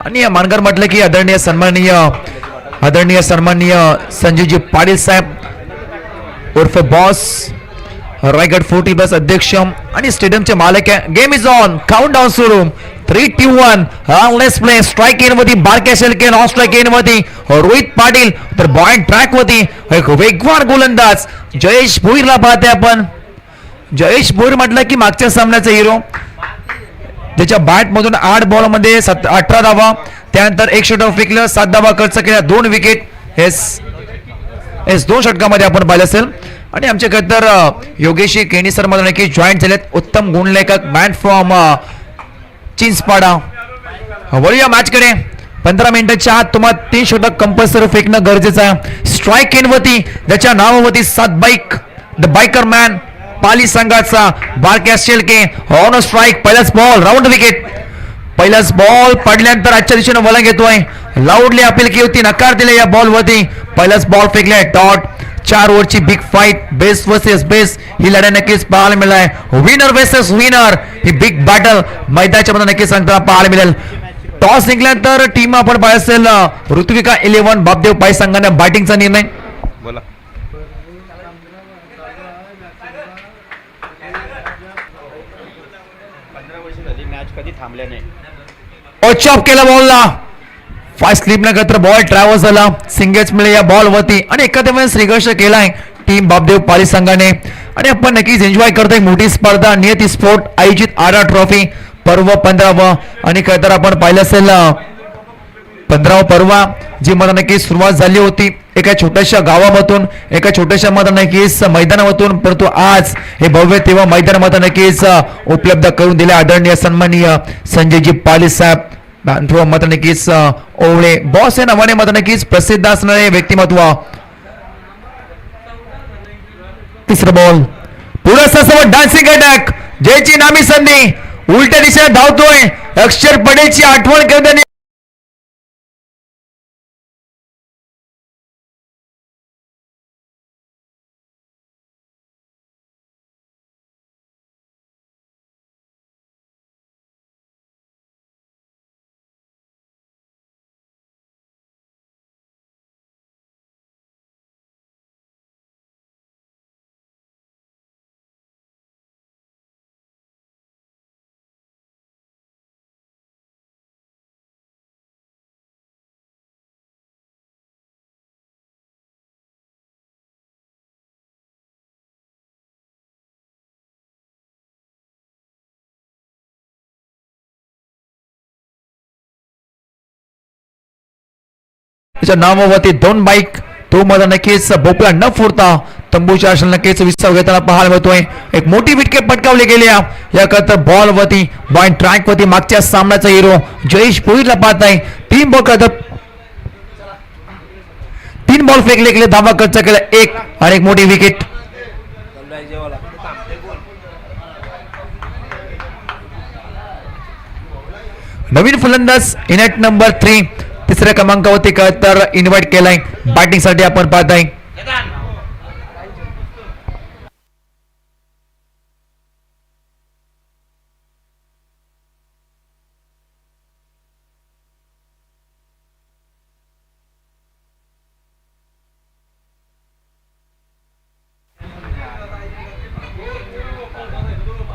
आणि मानकर म्हटलं की आदरणीय सन्माननीय संजयजी पाटील साहेब उर्फ बॉस रायगड 40+ अध्यक्ष आणि स्टेडियमचे मालक आहे. Game is on, count down सुरू. 3, 2, 1 लेट्स प्ले. स्ट्राइक इन वरती बारकेशल के नॉन स्ट्राइक इन वरती रोहित पाटील, तर बॉइंट ट्रॅक वरती एक वेगवान गोलंदाज जयेश भोईरला पाहते आपण. जयेश भोईर म्हटलं की मागच्या सामन्याचा हिरो, त्याच्या बॅट मधून 8 बॉल मध्ये 18 धावा, त्यानंतर 1 षटक फेकलं, 7 धावा खर्च केल्या, 2 विकेट. दोन षटकामध्ये आपण पाहिलं असेल. आणि आमचे तर योगेश केणी सर मध्ये नक्की जॉईंट झालेत. उत्तम गुणलेखक मॅन फ्रॉम चिंचपाडा. वळूया मॅच कडे. 15 मिनिटाच्या आत तुम्हाला 3 षटक कंपल्सरी फेकणं गरजेचं आहे. स्ट्राइक इन वरती त्याच्या नावावरती 7 bike, the biker man Pali संघाचा बारक्यास शेलके ऑन अ स्ट्राइक. पहिलाच बॉल, राऊंड विकेट. पहिलाच बॉल पडल्यानंतर आजच्या दिशेने वळण घेतोय. लाऊडली अपील केली होती, नकार दिले या बॉल वरती. पहिलाच बॉल फेकलाय. डॉट. 4 ओव्हरची big fight, best versus best ही लढाई नक्कीच पाहायला मिळाली. विनर वर्सेस विनर ही बिग बॅटल मैदानाच्या मध्ये नक्कीच सांगताना पाहायला मिळेल. टॉस जिंकल्यानंतर टीम आपण पाहिलं असेल ऋत्विका 11 बापदेव पाय संघाने बॅटिंगचा निर्णय. बोला. कधी थांबल्या नाही. चॉप केला बॉलला. फास्ट स्लिप न करता बॉल ट्रॅव्हर्स झाला. सिंगल्स मिळेल या बॉल वरती आणि एखाद्या श्रीघर्ष केलाय टीम बापदेव पाली संघाने. आणि आपण नक्कीच एन्जॉय करतोय मोठी स्पर्धा नियती स्पोर्ट आयोजित आरा ट्रॉफी पर्व 15व. आणि खरं आपण पाहिलं असेल 15व पर्व जी मला नक्कीच सुरुवात झाली होती एका छोट्याशा गावामधून, एका छोट्याशा मध्ये नक्कीच मैदानामधून, परंतु आज हे भव्य तेव्हा मैदानामध्ये नक्कीच उपलब्ध करून दिले आदरणीय सन्माननीय संजयजी पाटील साहेब. मत नक्कीच ओवळे बॉस या नावाने मत नक्कीच प्रसिद्ध असणारे व्यक्तिमत्व. तिसरा बॉल पुढे डान्सिंग अटॅक. जयची नामी संधी उलट्या दिशेने धावतोय. अक्षर पटेलची आठवण करताना त्याच्या नावावरती 2 बाईक. तो मध्ये नक्कीच भोपळा न फोडता तंबूच्या आशा नक्कीच विसाव घेताना पाहायला मिळतोय. एक मोठी विकेट पटकावली गेली याकरता बॉल वरती बॉइंट ट्रॅक वरती मागच्या सामन्याचा हिरो जयेश भोईरला पाहत आहे. 3 बॉल करत 3 बॉल फेकले गेले, धावा खर्च केला 1 आणि एक मोठी विकेट. नवीन फलंदाज इनेट नंबर 3 तिसऱ्या क्रमांकावरती तर इन्व्हाइट केलाय बॅटिंग साठी आपण पाहत आहे.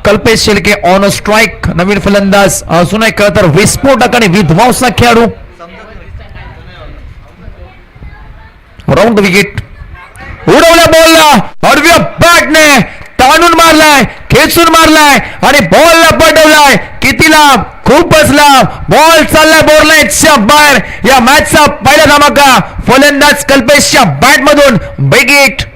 Kalpesh Shelke on a strike. नवीन फलंदाज अजून एक तर विस्फोटक आणि विध्वंसक खेळाडू. Round wicket. उडवल्या बॉलला हरव्या बॅटने ताणून मारलाय, खेचून मारलाय आणि बॉलला पटवलाय. किती लांब, खूपच लांब बॉल चाललाय बोरलाईटच्या बाहेर. या मॅचचा पहिला धमाका फलंदाज कल्पेशच्या बॅट मधून विकेट.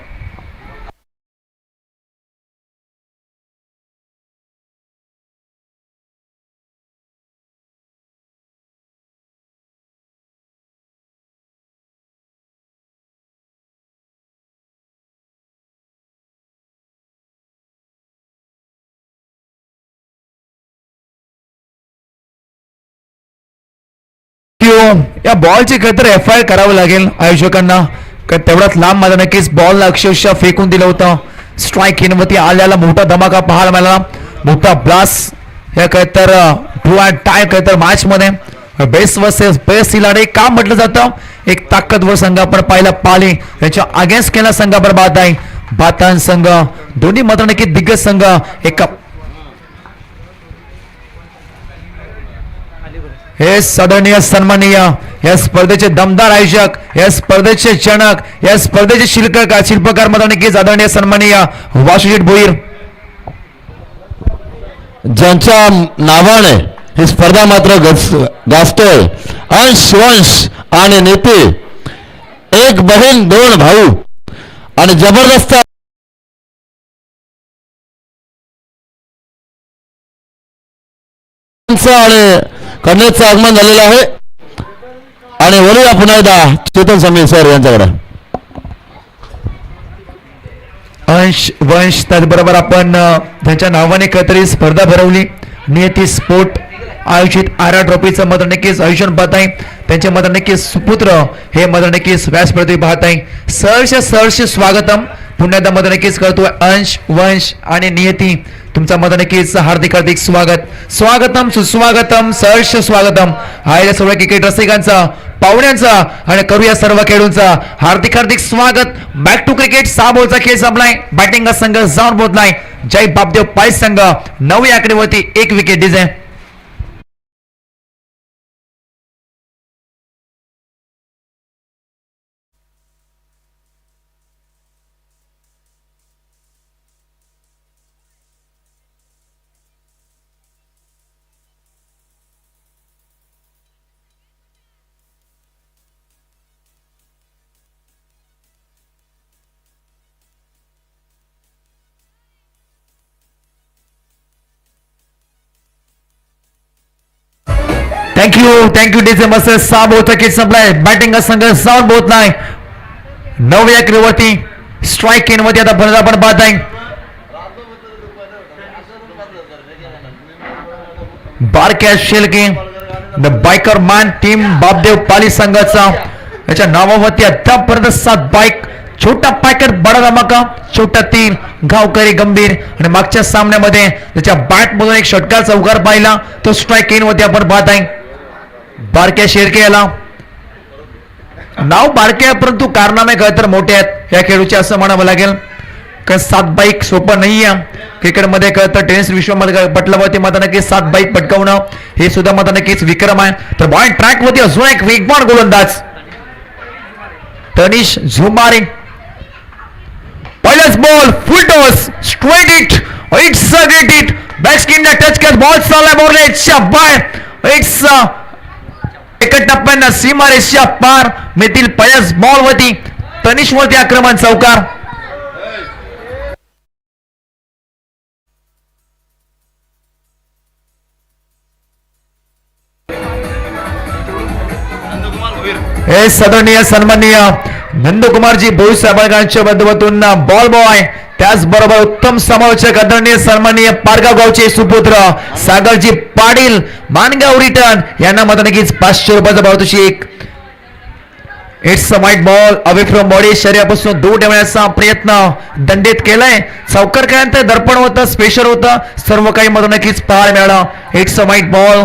या बॉलची खतर FIR करावं लागेल आयोजकांना. तेवढाच लांब माझा नक्कीच बॉलला अक्षरशः फेकून दिलं होतं. स्ट्राइक इन वरती आल्याला मोठा धमाका पाहायला मिळाला, मोठा ब्लास्ट. या काय तर ट्रू अँड टाय काय तर मॅच मध्ये बेस्ट वर्सेस बेस्ट ही लढाई का म्हटलं जातं. एक ताकदवर संघ आपण पाहिला पाले याच्या अगेन्स्ट केला संघ आपण पाहत आहे. बातान संघ दोन्ही मात्र नक्की दिग्गज संघ एका हे सदरणीय सन्माननीय या स्पर्धेचे दमदार आयोजक या स्पर्धेचे जनक या स्पर्धेचे शिल्पकार मात्र नक्कीच आदरणीय सन्माननीय वासुजीत भोईर ज्यांच्या नावाने ही स्पर्धा मात्र गाजतोय. अंश वंश आणि नीती एक बहीण दोन भाऊ आणि जबरदस्त आणि कन्याचं आगमन झालेलं आहे. आणि वळूया पुन्हा एकदा चेतन समीर सर यांच्याकडे. अंश वंश त्याचबरोबर आपण त्यांच्या नावाने एकत्रित स्पर्धा भरवली. नियती स्पोर्ट आयोजित आरा ट्रॉफीचं मत नक्कीच आयोजन पाहत आहे. त्यांचे मत नक्कीच सुपुत्र हे मत नक्कीच व्यासपीठावर पाहत आहे. सहर्ष स्वागतम पुन्हा एकदा मत नक्कीच करतोय अंश वंश आणि नियती तुमचा मत नक्कीच हार्दिक स्वागतम सुस्वागतम सहर्ष स्वागतम आहे सर्व क्रिकेट रसिकांचा पाहुण्यांचा आणि करूया सर्व खेळाडूंचा हार्दिक स्वागत. बॅक टू क्रिकेट 6 बॉलचा खेळ संपलाय. बॅटिंग संघ जाऊन बोललाय. जय बापदेव पाय संघ 9 आकडेवरती 1 विकेट डिझाईन. थँक्यू डीजे मसे 6 बॉलचा खेळ संपलाय. बॅटिंग संघ जाऊन बोलत नाही. 9 आकडेवरती स्ट्राईक इन मध्ये आता परत आपण पाहत आहे. Barkya Shelke the biker man team Bapdev Pali संघाचा याच्या नावावरती आतापर्यंत 7 बाईक. छोटा पॅकेट बडा धमाका छोटा 3 गावकरी गंभीर आणि मागच्या सामन्यामध्ये त्याच्या बॅट मधून एक षटकार चौकार पाहिला तो स्ट्राईक इन मध्ये आपण पाहत आहे. बारक्या शेरके याला नाव बारके आहे परंतु कारनामे काय तर मोठे आहेत या खेळूचे असं म्हणावं लागेल. कारण 7 बाईक सोपं नाही आहे क्रिकेटमध्ये कळत तर टेनिस विश्वामध्ये पटलावरती मात्र नक्कीच 7 बाईक पटकावणं हे सुद्धा मात्र नक्कीच विक्रम आहे. तर बॉल ट्रॅक वरती अजून एक वेगवान गोलंदाज तनिष झुमारे. पहिलाच ball full toss straight it's a get it बॅट्समॅनने टच करत बॉल चालला बॉलच्या बाहेर. इट्स एका टप्प्यानं सीमारेषा पार मिळतील. पहिल्याच बॉल वरती तनिष वरती आक्रमण चौकार. हे सदरणीय सन्माननीय नंदकुमारजी भोई साहेबांच्या माध्यमातून बॉल बॉय त्याचबरोबर उत्तम समालोचक आदरणीय सन्माननीय पारगाव गावचे सुपुत्र सागरजी पाटील मानगाव रिटर्न यांना मत नक्कीच 500 रुपयाचा पारितोषिक. इट्स अ वाईट बॉल अवे फ्रॉम बॉडी शरीरापासून दूर ठेवण्याचा प्रयत्न दंडित केलाय. चौकार केल्यानंतर दर्पण होतं स्पेशल होतं सर्व काही मत नक्कीच पाहायला मिळालं. इट्स अ वाईट बॉल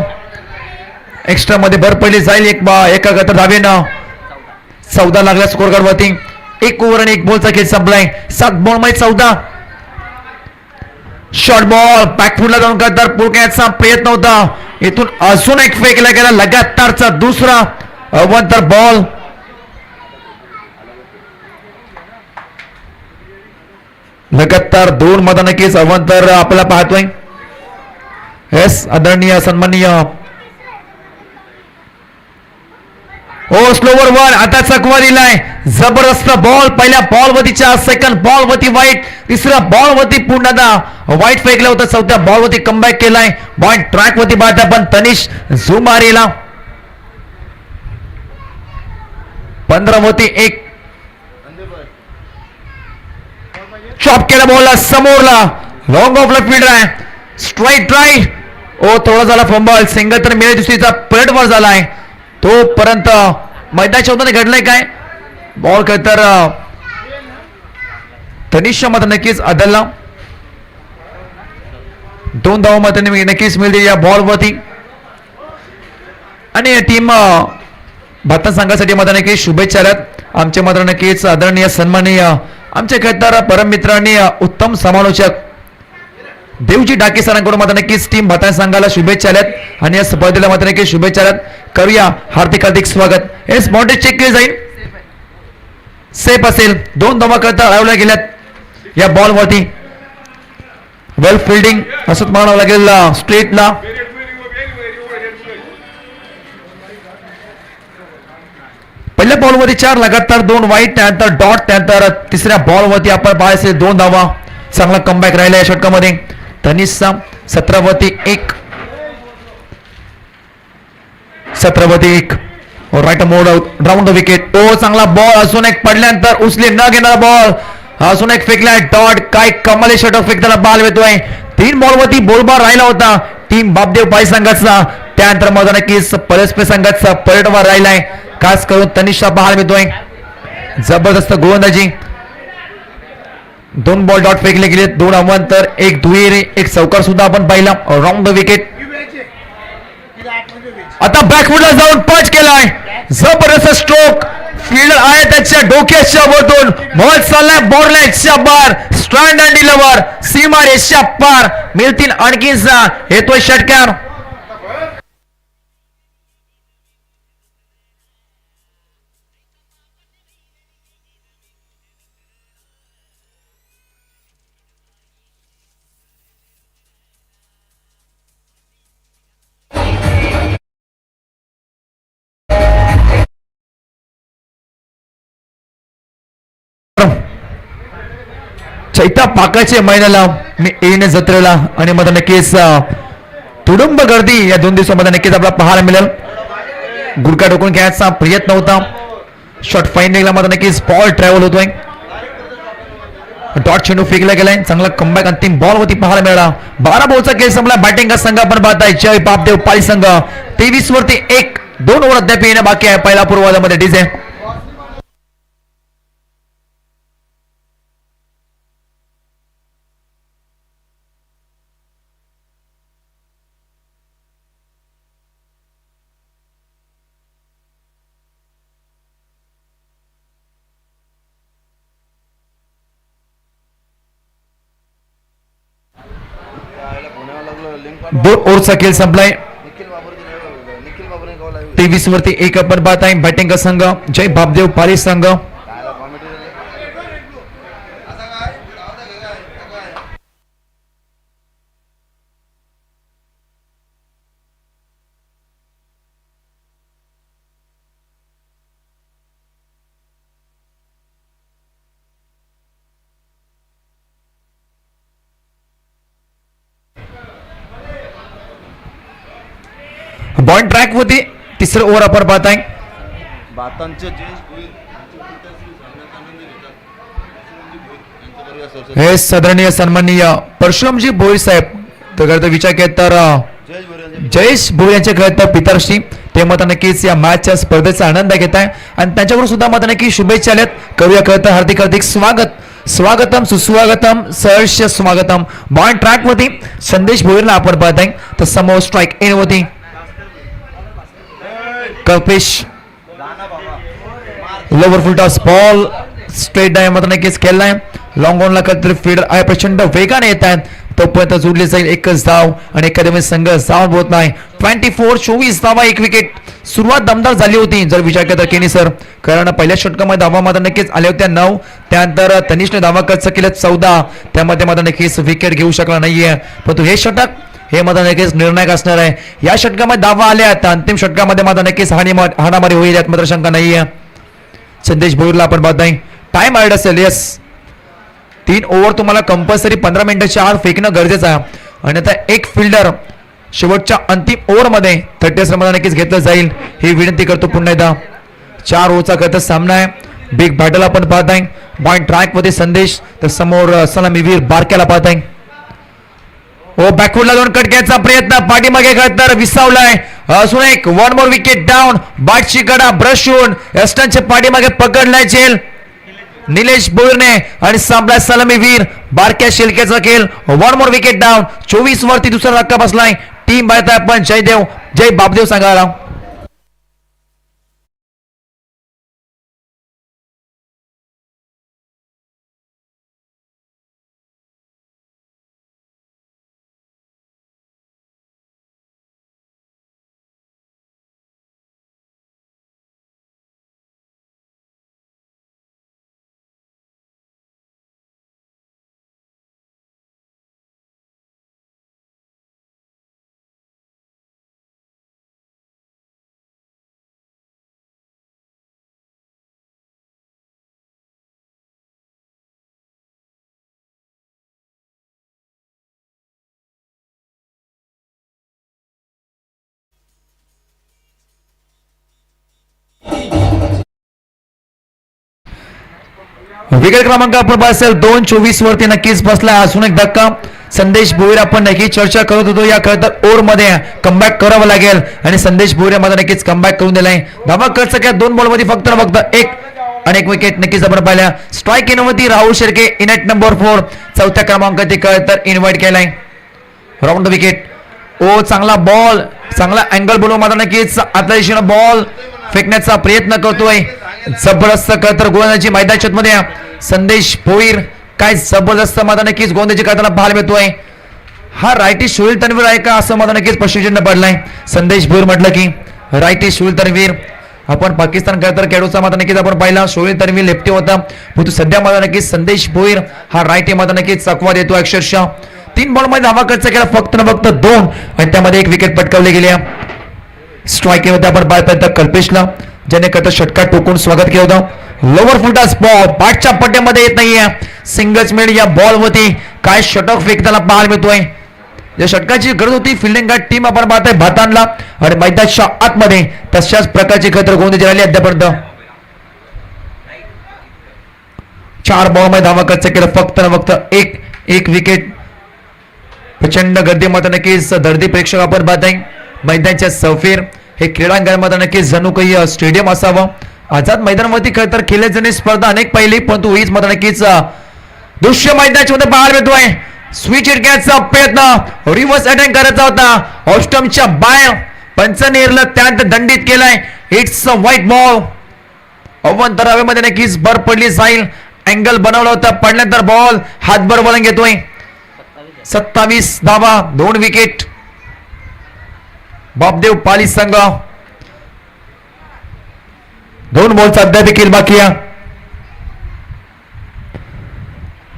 एक्स्ट्रा मध्ये भर पडली जाईल. एका गतर धावेनं 14 लागला स्कोर कार्ड वरती. 1 ओव्हर आणि 1 बॉलचा खेळ संपलाय. 7 बॉल मध्ये 14. शॉर्ट बॉल बॅकफुटला जाऊन गद्दार पुरण्याचा प्रयत्न होता. इथून अजून एक फेकला गेला लगातारचा दुसरा अवंतर बॉल. लगातार 2 मध्ये नक्कीच अवंतर आपल्याला पाहतोय. येस आदरणीय सन्माननीय ओ स्लोवर वन आता चकवा दिलाय. जबरदस्त बॉल पहिल्या बॉल वरतीच्या सेकंड बॉल वरती वाईट तिसऱ्या बॉल वरती पुन्हा वाईट फेकलं होतं. 4थ्या बॉल वरती कमबॅक केलाय. बॉल ट्रॅक वरती बाहेर पण तनिष झुमारेला 15 वरती 1 चॉप केला बॉलला समोरला लॉंग ऑफ द फील्डर आहे स्ट्राईक ड्राईव्ह. ओ थोडा झाला फंबल सिंगल तर मिळेल दुसरीचा पलटवर झालाय. तोपर्यंत मैदानाच्या होताना घडलंय काय बॉल काय तर तनिषच्या मत नक्कीच आदलला 2 धावा मतांनी नक्कीच मिळते या बॉल वरती. आणि टीम भातन संघासाठी मात्र नक्की शुभेच्छा आहेत. आमचे मात्र नक्कीच आदरणीय सन्माननीय आमचे खैतार परममित्र आणि उत्तम समालोचक देवजी डाके सरांकडून मात्र नक्कीच टीम भातन संघाला शुभेच्छा आहेत आणि या स्पर्धेला मात्र नक्की शुभेच्छा आहेत. करूया हार्दिक हार्दिक स्वागत. हेच बाउंड्री चेक केली जाईल, सेफ असेल. 2 धावा करता अडवल्या गेल्यात या बॉलवरती. वेल फिल्डिंग असंच म्हणावं लागेल स्ट्रेटला. पहिल्या बॉलवरती 4 लगातार 2 वाईट, त्यानंतर डॉट, त्यानंतर तिसऱ्या बॉलवरती आपण पाहायचे 2 धावा. चांगला कमबॅक राहिला या षटकामध्ये. तनिषचा 17 वरती 1, 17 वरती 1. Right mode out, round the wicket. ओ चांगला बॉल असून एक पडल्यानंतर उचले न घेणारा बॉल अजून एक फेकलाय डॉट. काय कमाली षटक फेकताना बॉल येतोय. 3 बॉलवरती बोलबार राहिला होता टीम बापदेव पाई संघाचा. त्यानंतर माझा नक्कीच परस्पर संघाचा पलटवार राहिलाय, खास करून तनिषचा बहाल मिळतोय. जबरदस्त गोलंदाजी. 2 बॉल डॉट फेकले गेले, 2 अवांतर, 1 दुहेरी, 1 चौकार सुद्धा आपण पाहिला. Round the wicket. आता बॅकफुटला जाऊन पंच केलाय, जबरदस्त स्ट्रोक. फील्डर आहे त्याच्या डोक्याच्या वरतून बॉल चाललाय बॉर्डलाईनच्या बार. स्ट्राइक अँड डिलिव्हर, सीमा रेषा पार. मिळतील आणखीनचा येतोय षटकार. चैता पाकाचे महिन्याला मी येणे जत्रेला आणि मला नक्कीच तुडुंब गर्दी या 2 दिवसामध्ये नक्कीच आपल्याला पाहायला मिळेल. गुडका टोकून घ्यायचा प्रयत्न होता. शॉट फाईन मात्र नक्कीच बॉल ट्रॅव्हल होतोय. डॉट चेंडू फेकला गेलाय. चांगला कमबॅक अंतिम बॉल वरती पाहायला मिळाला. 12 बॉलचा खेळ संपला. बॅटिंग का संघ आपण पाहताय जय बापदेव पाली संघ. 23 वरती 1, 2 ओव्हर अद्याप येणं बाकी आहे. पहिला पूर्वार्धामध्ये डीजे. दोन ओव्हरचा खेळ संपलाय. 23 वरती 1 आपण पाहत आहे. बॅटिंग का संघ जय बापदेव पाली संघ. बॉल ट्रॅक होती. 3रं ओव्हर आपण पाहत आहे. भातांचे हे सदरणीय सन्माननीय परशुरामजी भोईर साहेब तर विचार केला तर जयेश भोईर यांचे खरं तर पितरश्री ते मत नक्कीच या मॅचच्या स्पर्धेचा आनंद घेत आहे आणि त्यांच्याकडून सुद्धा मत नक्की शुभेच्छा आल्यात. करूया खरं तर हार्दिक हार्दिक स्वागत. स्वागतम सुस्वागतम सहर्ष स्वागतम. बॉल ट्रॅक होती. संदेश भोईरला आपण पाहत आहे. तर समोर स्ट्राईक इन होती. Kalpesh lower full toss ball straight डाय मध्ये नक्कीच खेळलाय. लॉंग ऑनला कधीतरी फील्डर आहे प्रचंड वेगाने येत आहेत. तोपर्यंत जोडली जाईल एकच धाव आणि एखाद्या संघ धाव होत नाही. 24 धावा 1 विकेट. सुरुवात दमदार झाली होती जर विचार केला तर केनी सर, कारण पहिल्या षटकामध्ये धावा मात्र नक्कीच आल्या होत्या 9. त्यानंतर तनिषने धावा खर्च केल्या 14. त्यामध्ये मात्र नक्कीच विकेट घेऊ शकला नाहीये. परंतु हे षटक हे मात्र नक्कीच निर्णायक असणार आहे. या षटकामध्ये धावा आल्या तर अंतिम षटकामध्ये मात्र नक्कीच हाणामारी होईल यात मात्र शंका नाहीये. संदेश भोईरला आपण पाहताय. टाइम आलेला असेल. येस 3 ओव्हर तुम्हाला कंपल्सरी 15 मिनिटाच्या आत फेकणं गरजेचं आहे आणि आता एक फिल्डर शेवटच्या अंतिम ओव्हरमध्ये 30 रनमध्ये नक्कीच घेतलं जाईल ही विनंती करतो पुन्हा एकदा. 4 ओव्हरचा करता सामना आहे. बिग बॅटल आपण पाहताय. पॉइंट ट्रॅक मध्ये संदेश तर समोर सलामीवीर बारक्याला पाहताय. ओ बॅकवर्डला जाऊन कट घ्यायचा प्रयत्न पाठीमागे तर विसावलाय. अजून एक 1 मोर विकेट डाऊन. बॅटची कडा ब्रश होऊन एस्टनच्या पाठीमागे पकडलाय झेल निलेश बोरने आणि संपला सलामीवीर बारक्या शिलकेचा खेळ. 1 मोर विकेट डाऊन. 24 वरती दुसरा धक्का बसलाय. टीम बाहेर पण जयदेव जय बापदेव सांगायला. विकेट क्रमांक आपण असेल 2-24 वरती नक्कीच बसला. अजून एक धक्का. संदेश भोईर आपण नक्की चर्चा करत होतो या खरं तर ओव्हर मध्ये कमबॅक करावं लागेल आणि संदेश भोईर मध्ये नक्कीच कमबॅक करून दिलाय. धावा खर्च केला 2 बॉल मध्ये फक्त एक आणि एक विकेट नक्कीच आपण पाहिल्या. स्ट्राईक इनवरती Rahul Sherke in at number 4 चौथ्या क्रमांकावरती खरं तर इन्व्हाइट केलाय. Round wicket. ओ चांगला बॉल, चांगला अँगल बोलून मात्र नक्कीच आतल्या दिशेनं बॉल फेकण्याचा प्रयत्न करतोय. जबरदस्त खरं तर गोलंदाजी मैदानात मध्ये संदेश भोईर काय जबरदस्त मात्र नक्कीच गोलंदाजी करताना पाहायला मिळतोय. हा रायटी सुनील तन्वीर आहे का असं मात्र नक्कीच प्रश्नचिन्ह पडलाय. संदेश भोईर म्हटलं की रायटी सुनील तन्वीर. आपण पाकिस्तान खरं तर खेळूचा मात्र नक्कीच आपण पाहिला. सुनील तन्वीर लेफ्टी होता परंतु सध्या मात्र नक्कीच संदेश भोईर हा रायटी मात्र नक्कीच चकवा देतो. अक्षरशः 3 बॉल मध्ये धावा खर्च केला फक्त 2 आणि त्यामध्ये एक विकेट पटकावली गेली. स्ट्राईक मध्ये आपण पाहता कल्पेशला ज्याने खरं षटकार टोकून स्वागत केलं होतं. लोवर फुलटॉस बॉल बॅटच्या पट्ट्यामध्ये येत नाहीये. सिंगल्स मिड या बॉल वरती काय षटक फेकताना पाहायला मिळतोय. या षटकाची गरज होती. फिल्डिंग गार्ड टीम आपण पाहतोय भातानला आणि मैदानाच्या आतमध्ये तशाच प्रकारची खतर गोलंदाजी राहिली अद्यापर्यंत. 4 बॉल मध्ये धावा खर्च केला फक्त एक विकेट. प्रचंड गर्दी मात्र नक्कीच दर्दी प्रेक्षक आपण पाहताय. मैदानाच्या सफेर हे क्रीडांगण मध्ये नक्कीच जणू काही स्टेडियम असावं. आझाद मैदानावरती खरं तर खेळल्या जाणारी स्पर्धा अनेक पहिली परंतु हीच मात्र नक्कीच दृश्य मैदानाच्या मध्ये पाहायला मिळतोय. स्विच हिट घ्यायचा प्रयत्न रिव्हर्स अटॅक करायचा होता ऑस्टमच्या बाहेर पंचनेरला त्यानंतर दंडित केलाय. It's a white ball. अवंतर हवेमध्ये नक्कीच भर पडली जाईल. अँगल बनवला होता पडल्यानंतर बॉल हातभर वळण घेतोय. 27 धावा 2 विकेट. बापदेव पाली संघ 2 बॉलचा अद्याप देखील बाकी आहे.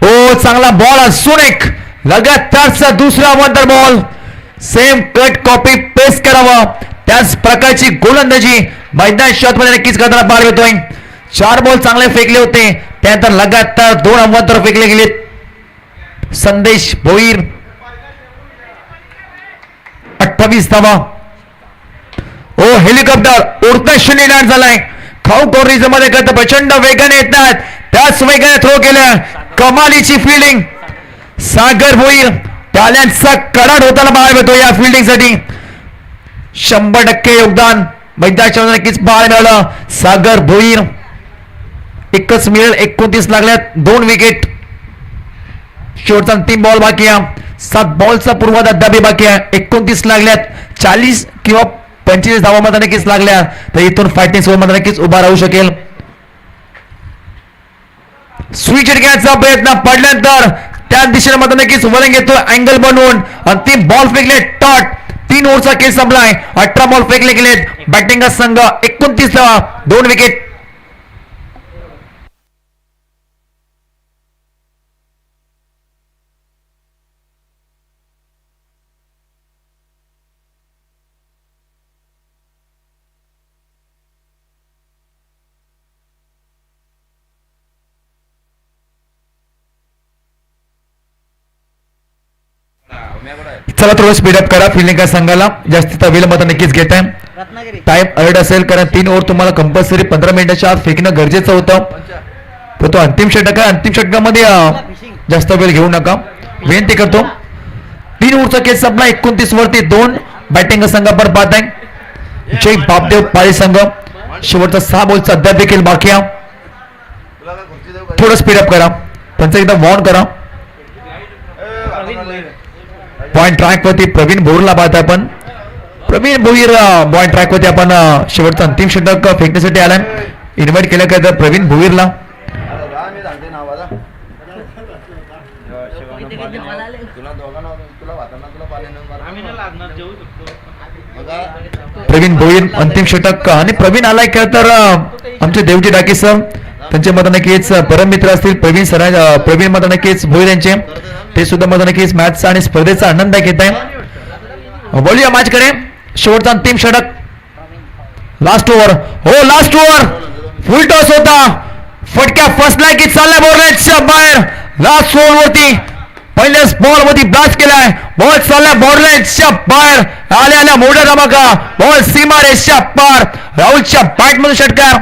ओ चांगला बॉल असून एक लगातारचा दुसरा अवंतर ball. Same cut copy paste करावं त्याच प्रकारची गोलंदाजी मैदान शॉट मध्ये नक्कीच करताना पाहायला मिळतोय. 4 बॉल चांगले फेकले होते त्यानंतर लगातार 2 अवंतर फेकले गेले. संदेश भोईर 28 धावा. ओ हेलिकॉप्टर उडता शून्य लँड झालाय. खाऊ कोरिझम मध्ये करता प्रचंड वेगाने येतात त्याच वेगाने थ्रो केलं. कमालीची फिल्डिंग सागर भोईर टॅलेंटचा कडाड होताना पाहायला मिळतो. या फिल्डिंग साठी 100% योगदान मैदानाच्या नक्कीच पाहायला मिळालं. सागर भोईर एकच मिळेल. 29 लागल्यात 2 विकेट. शेवटचा 3 बॉल बाकी आहे. 7 बॉलचा पूर्वार्ध अद्याप बाकी आहे. 29 लागल्यात. 40 किंवा 25 धावा मध्ये नक्कीच लागल्या तर इथून फायटिंग स्कोर मध्ये नक्कीच उभा राहू शकेल. स्विच हिट घ्यायचा प्रयत्न पडल्यानंतर त्या दिशेने मध्ये नक्कीच वळण घेतो अँगल बनवून अंतिम बॉल फेकले टॉट. 3 ओव्हरचा खेळ संपलाय. 18 बॉल फेकले गेलेत. बॅटिंग संघ 29 धावा 2 विकेट. चला थोडं स्पीडअप करा. फिल्डिंग संघाला जास्तीचा विलंब आता नक्कीच घेत आहे. टाइम अर्ड असेल कारण 3 ओव्हर तुम्हाला कंपल्सरी 15 मिनिटाच्या आत फेकणं गरजेचं होतं. पण तो अंतिम षटक आहे. अंतिम षटकामध्ये जास्त वेळ घेऊ नका विनंती करतो. 3 ओव्हरचा केस संपला. 29 वरती 2 बॅटिंग संघ पण पाहत आहे. जय बापदेव पाळी संघ शेवटचा 6 बॉलचा अद्याप देखील बाकी आहे. थोडं स्पीडअप करा. त्यांचा एकदा वॉर्न करा. पॉइंट ट्रॅक वरती प्रवीण भोईरला पाहत आपण. प्रवीण भोईर पॉइंट ट्रॅक वरती आपण शेवटचा अंतिम षटक फेकण्यासाठी आलाय. इन्व्हाइट केलं काय तर प्रवीण भोईरला. प्रवीण भोईर अंतिम षटक आणि प्रवीण आलाय काय तर आमचे देवजी डाके सर त्यांचे मत नक्कीच परम मित्र असतील प्रवीण मत नक्कीच भोईर यांचे ते सुद्धा मत नक्कीच मॅचचा आणि स्पर्धेचा आनंद घेत आहे. बोलूया मॅच कडे. शेवटचा अंतिम षटक लास्ट ओव्हर. हो लास्ट ओव्हर फुल टॉस होता. फटक्या फसलाय की चाललाय बॉर्डरच्या बाहेर. लास्ट ओव्हर वरती पहिल्याच बॉल वरती ब्लास्ट केलाय. बॉल चाललाय बॉर्डरच्या बाहेर. आल्या मोठा धमाका. बॉल सीमा रेषच्या पार. राहुलच्या बॅट मध्ये षटकार.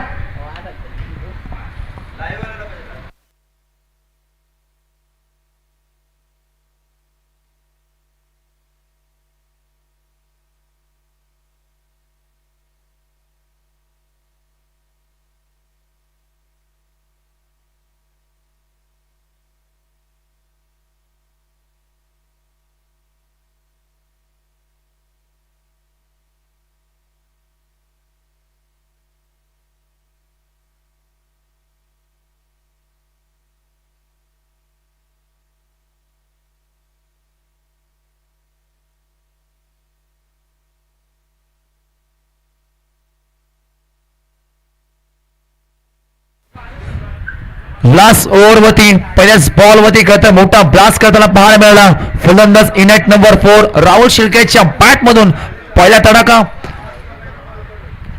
लास्ट ओव्हर वरती पहिल्याच बॉल वरती करता मोठा ब्लास्ट करताना पाहायला मिळाला. फलंदाज इनेट नंबर 4 राहुल शिर्केच्या बॅट मधून पहिला तडाखा.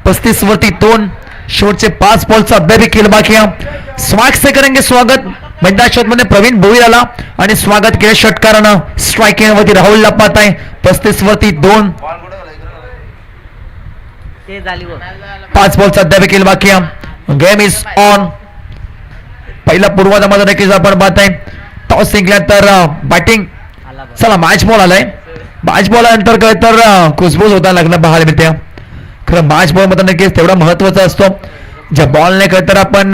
35 वरती 2. शेवटचे 5 बॉलचा अभ्यारी खेळ बाकी आहे. स्वागत से करेंगे स्वागत मैदान मध्ये प्रवीण भोईर आला आणि स्वागत केले षटकारानं. स्ट्रायकिंग वरती राहुलला पाहत आहे. 35 वरती 2. 5 बॉलचा अभ्यारी खेळ बाकी आहे. Game is on. पहिला पूर्वार्धामध्ये नक्कीच आपण पाहत आहे. टॉस जिंकल्यानंतर बॅटिंग. चला मॅच बॉल आलाय. मॅच बॉल आल्यानंतर काय तर कुसबूस होता लागला पाहायला मिळते. खरं मॅच बॉल मध्ये नक्कीच तेवढा महत्वाचा असतो. ज्या बॉलने काय तर आपण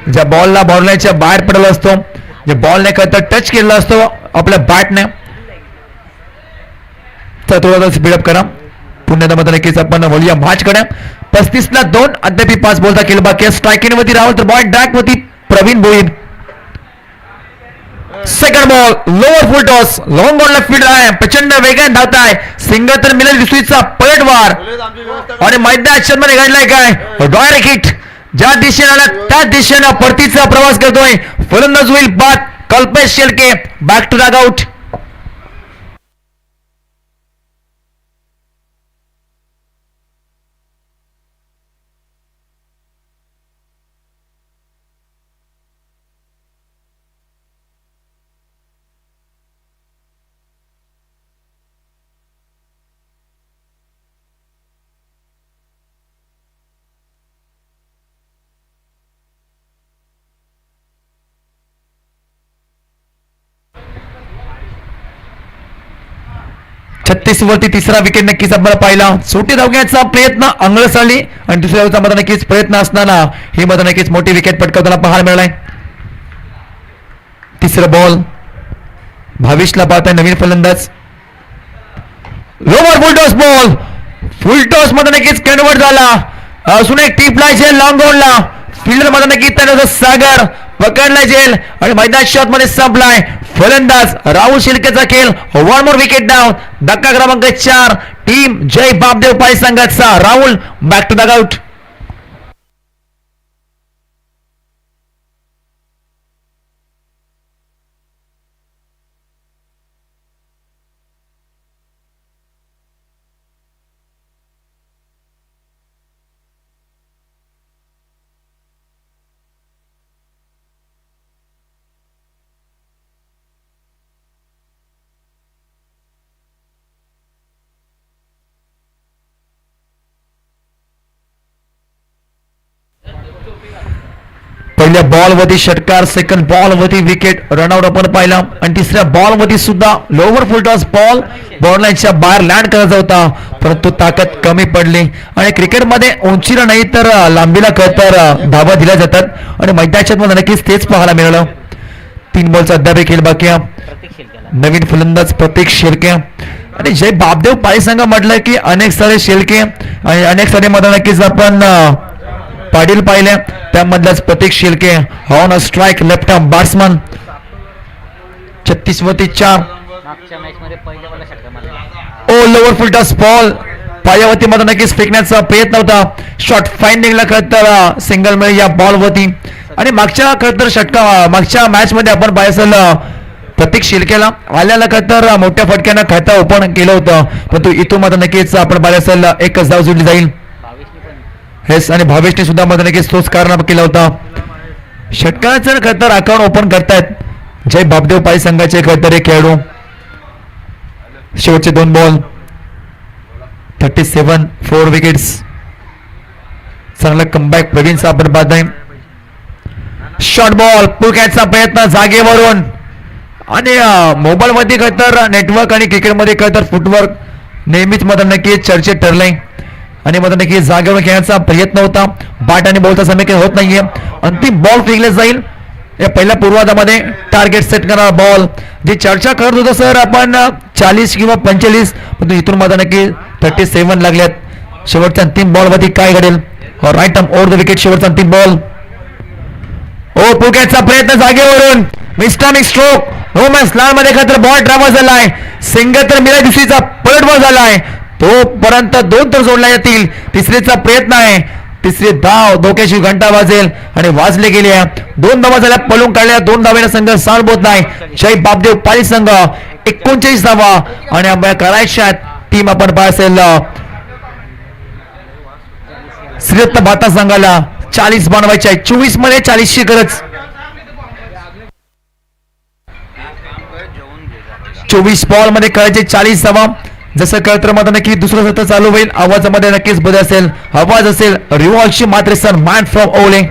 ज्या बॉलला बॉलच्या बाहेर पडलो असतो, ज्या बॉलने काय तर टच केलेला असतो आपल्या बॅटने. तर थोडासा स्पीडअप करा. पुण्यामध्ये नक्कीच आपण बोलूया मॅच कडे. 35 ला 2. अद्याप 5 बॉलचा खेळ बाकी आहे. स्ट्रायकिंग वरती राहुल तर बॉल ड्रॅग वरती Pravin Bhoir. Second ball lower full toss. Long बॉलला फील्ड आहे. प्रचंड वेगाने धावत आहे. सिंगल तर मिळेल. दुसरीचा पलटवार आणि मैदान मध्ये घडलाय काय डायरेक्ट हिट. ज्या दिशेने आला त्या दिशेने परतीचा प्रवास करतोय. फलंदाज होईल बाद. Kalpesh Shelke back to dugout. वरती तिसरा विकेट नक्कीच आपण पाहिला. सुट्टी धावण्याचा प्रयत्न अंगळस आली आणि दुसऱ्या मध्ये नक्कीच प्रयत्न असताना ही मध्ये नक्कीच मोठी विकेट पटकावताना पाहायला मिळालाय. तिसरा बॉल भाविशला पाहताय नवीन फलंदाज. Lower full toss ball. Full toss मध्ये नक्कीच कन्वर्ट झाला. अजून एक टीप लायचे लॉंग ऑनला. फिल्डर मध्ये नक्कीच त्यानं सागर पकडला जेल आणि मैदान शॉट मध्ये संपलाय. फलंदाज राहुल शिर्केचा खेळ. 1 मोर विकेट डाऊन. धक्का क्रमांक 4. टीम जय बापदेव पाय संघाचा Rahul back to dugout. पहिल्या बॉल वरती षटकार. सेकंड बॉल वरती विकेट रनआउट आपण पाहिला आणि तिसऱ्या बॉल वरती सुद्धा लोअर फुल टॉस बॉल बॉललाईनच्या बाहेर लँड करायचा होता, परंतु ताकद कमी पडली. आणि क्रिकेटमध्ये उंचीला नाही तर लांबीला तर धावा दिल्या जातात आणि मैदानाच्या मध्ये नक्कीच तेच पाहायला मिळालं. 3 बॉलचा अद्याप खेळ बाकी आहे. नवीन फलंदाज प्रतीक शेळके आणि जय बापदेव पाय संघ म्हटलं की अनेक सारे शेळके आणि अनेक सारे मध्ये नक्कीच आपण पाटील पाहिल्या. त्यामधलाच Pratik Shelke on a strike left arm batsman. 36 वरती 4. ओ लोअर फुल टॉस बॉल पायावरती मध्ये नक्कीच फेकण्याचा प्रयत्न होता. शॉट फाइंडिंगला खरं सिंगल मिळेल या बॉल वरती. आणि मागच्या खरं षटका मागच्या मॅच मध्ये आपण पाहिलं प्रतीक शेळकेला आल्याला खरं मोठ्या फटक्यानं खाता ओपन केलं होतं, परंतु इथून मध्ये नक्कीच आपण पाहिलं एकच धाव जोडली जाईल. हेस आणि भावेशने सुद्धा मध्ये नक्कीच तोच कारनामा केला होता. षटकाराचं खतर अकाउंट ओपन करतायत जय बापदेव पाय संघाचे खतर खेळाडू. शेवटचे 2 बॉल 37 4 विकेट्स. चांगला कमबॅक प्रवीणचा आपण पाहत आहे. शॉर्ट बॉल पुरक्याचा प्रयत्न जागेवरून आणि मोबाईल मध्ये खतर नेटवर्क आणि क्रिकेटमध्ये खतर फुटवर्क नेहमीच मध्ये नक्कीच चर्चेत ठरलंय आणि मध्ये नक्की जागेवर खेळण्याचा प्रयत्न होता. बॅट आणि बॉलचा समीकरण होत नाहीये. अंतिम बॉल फेकले जाईल. या पहिल्या पूर्वार्धामध्ये टार्गेट सेट करणारा बॉल जी चर्चा करत होतो सर आपण 40 किंवा 45, परंतु इथून मध्ये नक्की 37 लागल्यात. शेवटच्या अंतिम बॉल वरती काय घडेल. Right arm over the wicket. शेवटचा अंतिम बॉल. ओ पुरक्याचा प्रयत्न जागेवरून मिस्टॅमिक स्ट्रोक. नो मॅच लाईन मध्ये खतर बॉल ड्रामा झालाय. सिंगल तर मिळाला. दुसरीचा पलट बॉल झालाय. तोपर्यंत 2 तर जोडल्या जातील. तिसरीचा प्रयत्न आहे. तिसरी धाव धोक्याची घंटा वाजेल आणि वाजले गेले. 2 धावा झाल्या पळून काढल्या. 2 धावेला संघ सावरत नाही. जय बापदेव पाली संघ 39 धावा आणि अंबया करायच्या टीम आपण पाहायला श्रीरत्न भाता संघाला 40 बनवायचे आहे. 24 मध्ये 40 ची गरज. 24 बॉल मध्ये खेळायचे 40 धावा. जसं कळतर मध्ये नक्की दुसरं सत्र चालू होईल. आवाजामध्ये नक्कीच बदल असेल. आवाज असेल रिवॉल्टची मात्र सर मॅन फ्रॉम ओले.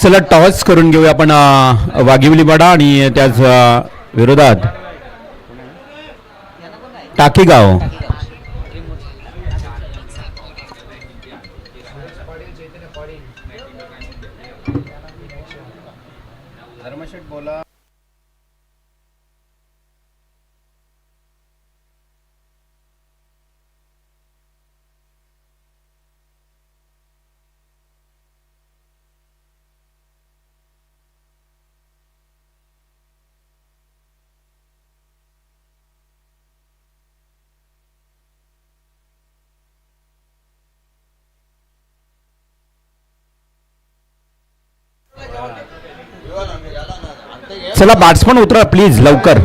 चला टॉस करून घेऊया आपण वाघिवलीवाडा आणि त्याच विरोधात टाकीगाव. धर्मशेठ बोला. चला बॅट्समन उतरा प्लीज लवकर.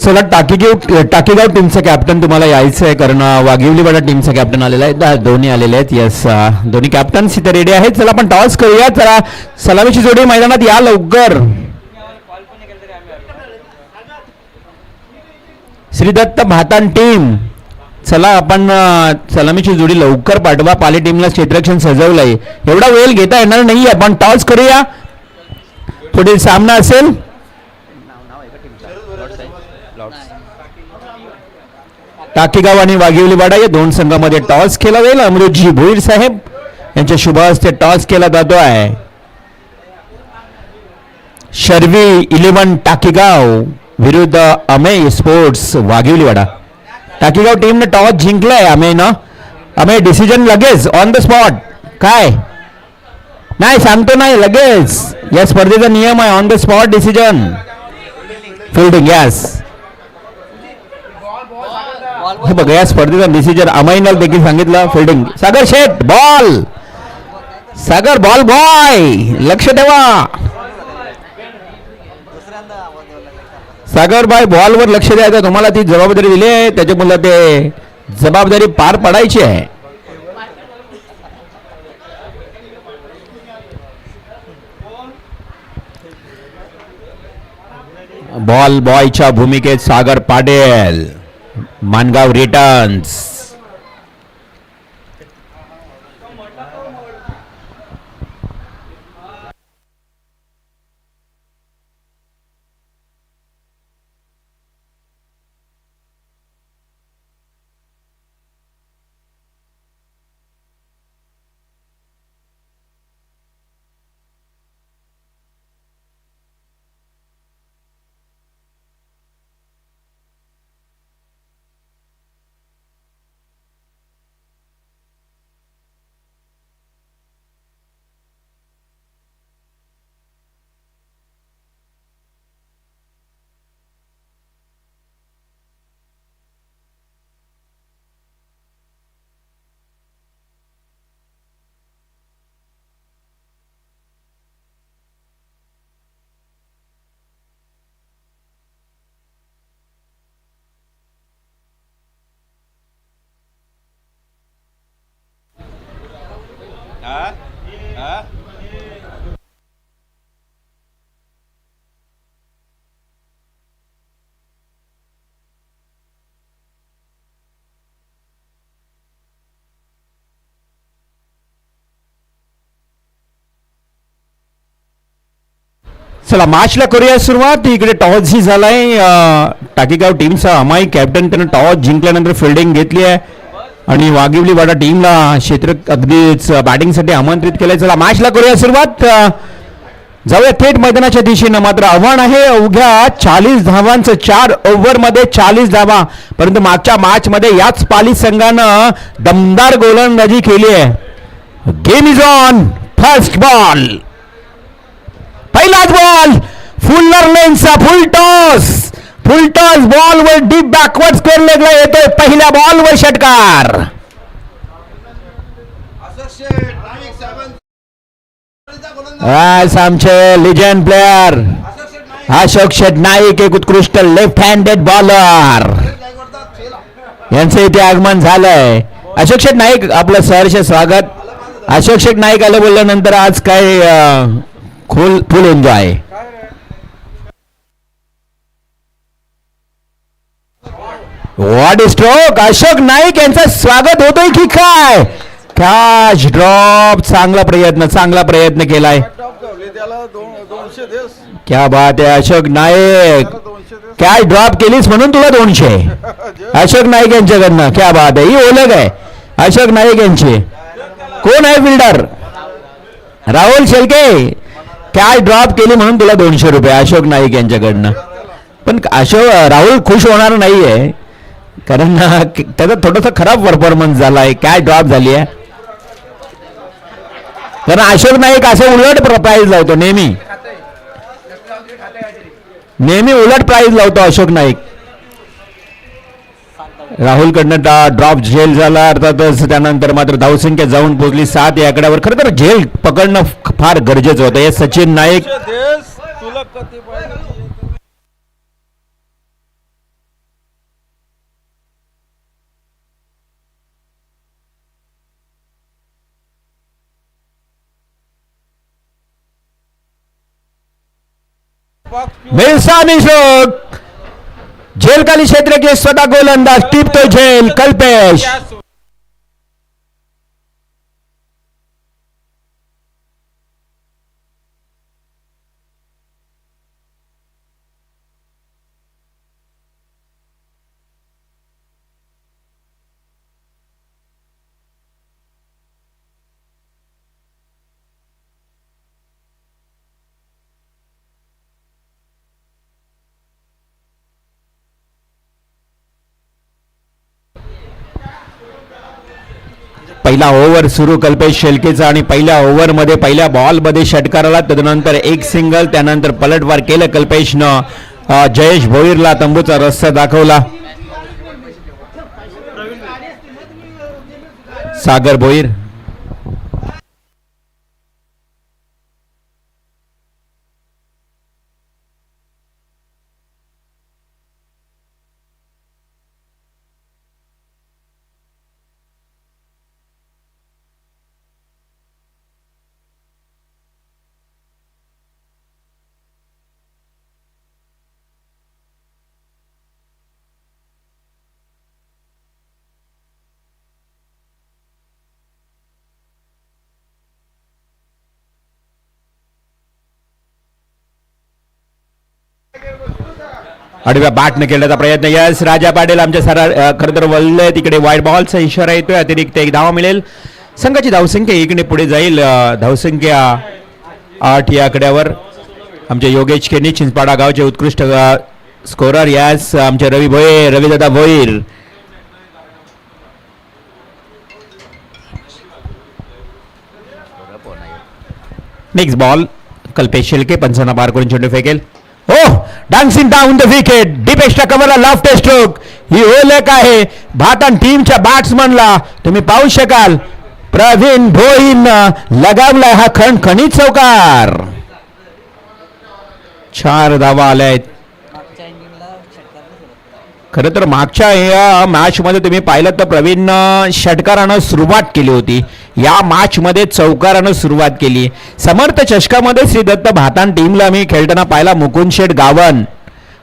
चला टाकीगाव टीमचा कॅप्टन तुम्हाला यायचं आहे कारण वाघिवलीवाडा टीमचा कॅप्टन आलेला आहे. दोन्ही आलेले आहेत. येस दोन्ही कॅप्टन्स इथे रेडी आहेत. चला आपण टॉस करूया. चला सलामीची जोडी मैदानात या लवकर. श्रीदत्त भातान टीम चला आपण सलामीची जोडी लवकर पाठवा. पाली टीमला क्षेत्ररक्षण सजवलंय. एवढा वेळ घेता येणार नाही. आपण टॉस करूया. पुढील सामना असेल टाकीगाव आणि वाघिवलीवाडा या दोन संघामध्ये टॉस केला जाईल. अमृतजी भोईर साहेब यांच्या शुभ हस्ते टॉस केला जातो आहे. शर्वी 11 टाकीगाव विरुद्ध अमेय स्पोर्ट्स वाघिवलीवाडा. टाकीगाव टीमने टॉस जिंकलाय. अमेय डिसिजन लगेच ऑन द स्पॉट. काय नाही सांगतो नाही लगेच. या स्पर्धेचा नियम आहे on the spot decision. Fielding yes हे बघा या स्पर्धेचा डिसिजन अमाईनल देखील सांगितलं. फिल्डिंग सागर शेठ बॉल. सागर बॉल बॉय लक्ष ठेवा. सागर बाय बॉलवर लक्ष द्यायचं. तुम्हाला ती जबाबदारी दिली आहे त्याच्यामुळे ते जबाबदारी पार पडायची आहे. बॉल बॉयच्या भूमिकेत सागर पाटील मानगाव रिटर्न्स. चला मॅचला करूया सुरुवात. इकडे टॉस ही झालाय. टाकीगाव टीमचा अमाई कॅप्टन त्यानं टॉस जिंकल्यानंतर फिल्डिंग घेतली आहे आणि वाघिवली वाडा टीमला क्षेत्र अगदीच बॅटिंगसाठी आमंत्रित केलंय. चला मॅचला करूया सुरुवात. जाऊया थेट मैदानाच्या दिशेनं. मात्र आव्हान आहे अवघ्या 40 धावांचं. 4 ओव्हरमध्ये 40 धावा. परंतु मागच्या मॅच मध्ये याच पाली संघानं दमदार गोलंदाजी केली आहे. Game is on. First ball. पहिलाच बॉल. फुल्लर लेन्सचा फुल टॉस बॉलवर डीप बॅकवर्ड स्क्वेअर लेगला येतोय. पहिल्या बॉलवर षटकार. आज आमचे लिजंड प्लेयर अशोक शेट नाईक एक उत्कृष्ट लेफ्ट हँडेड बॉलर यांचं इथे आगमन झालंय. अशोक शेट नाईक आपलं सहर्ष स्वागत. अशोक शेट नाईक आलं बोलल्यानंतर आज काय फुल enjoy. What stroke. Ashok Naik यांचं स्वागत होतोय की काय. Catch drop. चांगला प्रयत्न केलाय. क्या बात आहे अशोक नाईक. कॅच ड्रॉप केलीस म्हणून तुला 200 अशोक नाईक यांच्याकडनं. क्या बात आहे. ही ओळख आहे अशोक नाईक यांची. कोण आहे fielder. Rahul Shelke. Catch drop केली म्हणून तुला 200 रुपये अशोक नाईक यांच्याकडनं. पण राहुल खुश होणार नाहीये कारण त्याचा थोडासा खराब परफॉर्मन्स झालाय. कॅच ड्रॉप झाली आहे. कारण अशोक नाईक असं उलट प्राइज लावतो. नेहमी उलट प्राइज लावतो अशोक नाईक. राहुलकडनं ड्रॉप झेल झाला अर्थातच. त्यानंतर मात्र धावसंख्या जाऊन पोहोचली 7 या आकड्यावर. खरं तर झेल पकडणं फार गरजेचं होतं. हे सचिन नाईक. मिल्सानी शोक. झेलखाली क्षेत्र के स्वतः गोलंदाज टिपतो झेल. कल्पेश. पहिला ओव्हर सुरू कल्पेश शेळकेचा आणि पहिल्या ओव्हरमध्ये पहिल्या बॉलमध्ये षटकाराला. तदनंतर एक सिंगल. त्यानंतर पलटवार केलं कल्पेशनं. जयेश भोईरला तंबूचा रस्ता दाखवला. सागर भोईर. आडव्या बॅटने केल्याचा प्रयत्न. यस राजा पाटील आमच्या खरं तर वळले तिकडे. वाईड बॉलचा इशारा येतोय. अतिरिक्त एक धाव मिळेल. संघाची धावसंख्या 1 ने पुढे जाईल. धावसंख्या 8 या आकड्यावर. आमचे योगेश केनी चिंचपाडा गावचे उत्कृष्ट स्कोरर. यस आमचे रविदादा भोईर. Next ball. कल्पेश शेळके पंचांना पार करून चेंडू फेकेल. Dancing down the wicket. Deep extra कव्हरला लेफ्ट स्ट्रोक. ही ओळख आहे भारत टीमच्या बॅट्समनला. तुम्ही पाहू शकाल प्रवीण भोईन लगावलाय हा खणखणीत चौकार. 4 धावा आल्या आहेत. खरं तर मागच्या या मॅचमध्ये तुम्ही पाहिलं तर प्रवीण षटकारानं सुरुवात केली होती. या मॅचमध्ये चौकारानं सुरुवात केली. समर्थ चषकामध्ये श्री दत्त भातान टीमला मी खेळताना पाहिला. मुकुंद शेठ गावन,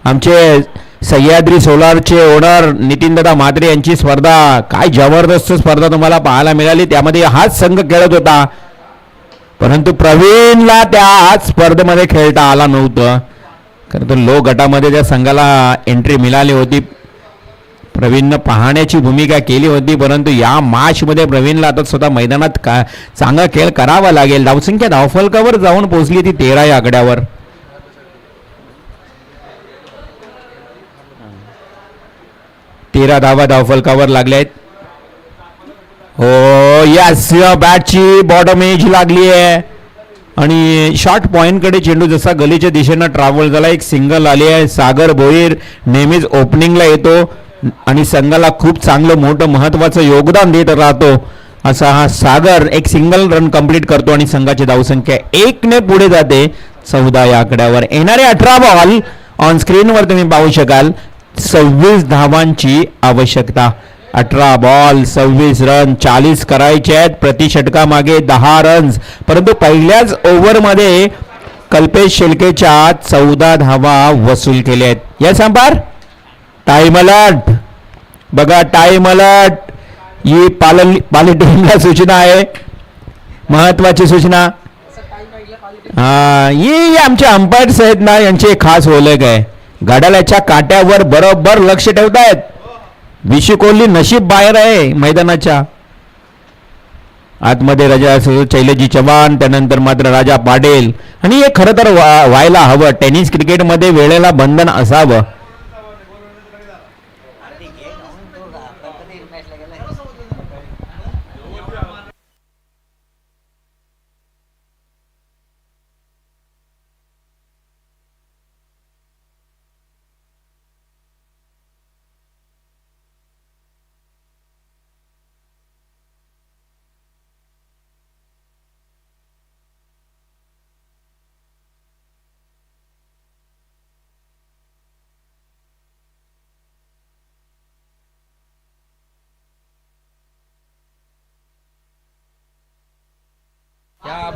आमचे सह्याद्री सोलारचे ओनर नितीनदादा म्हात्रे यांची स्पर्धा, काय जबरदस्त स्पर्धा तुम्हाला पाहायला मिळाली. त्यामध्ये हाच संघ खेळत होता, परंतु प्रवीणला त्या स्पर्धेमध्ये खेळता आला नव्हतं. खरं तर लो गटामध्ये त्या संघाला एंट्री मिळाली होती. प्रवीणनं पाहण्याची भूमिका केली होती, परंतु या मॅचमध्ये प्रवीणला आता स्वतः मैदानात चांगला खेळ करावा लागेल. धावसंख्या धावफलकावर जाऊन पोहोचली ती 13 या आकड्यावर. 13 धावा धावफलकावर लागल्या आहेत. हो यस, बॅटची बॉटम एज लागली आहे आणि शॉर्ट पॉइंटकडे चेंडू जसा गलीच्या दिशेनं ट्रॅव्हल झाला. एक सिंगल आली आहे. सागर भोईर नेहमीच ओपनिंगला येतो आणि संघाला खूप चांगलं मोठं महत्वाचं योगदान देत राहतो. असा हा सागर एक सिंगल रन कंप्लीट करतो आणि संघाची धावसंख्या 1 ने पुढे जाते 14 या आकड्यावर. येणारे 18 बॉल ऑन स्क्रीनवर तुम्ही पाहू शकाल. 26 धावांची आवश्यकता. 18 बॉल 26 रन 40 करायचे आहेत. प्रति षटकामागे 10 रन्स. परंतु पहिल्याच ओव्हरमध्ये कल्पेश शेळकेच्या 14 धावा वसूल केल्या आहेत. या संपार टाइम अलर्ट बघा, टाइम अलर्ट ही पाली टीमला सूचना आहे, महत्वाची सूचना. ही आमचे अंपायर्स आहेत ना, यांची खास ओळख आहे. घड्याळाच्या काट्यावर बरोबर लक्ष ठेवतायत. विशू कोहली नशीब बाहेर आहे मैदानाच्या आतमध्ये. राजा शैलजी चव्हाण, त्यानंतर मात्र राजा पाटील. आणि हे खरं तर व्हायला हवं. टेनिस क्रिकेटमध्ये वेळेला बंधन असावं.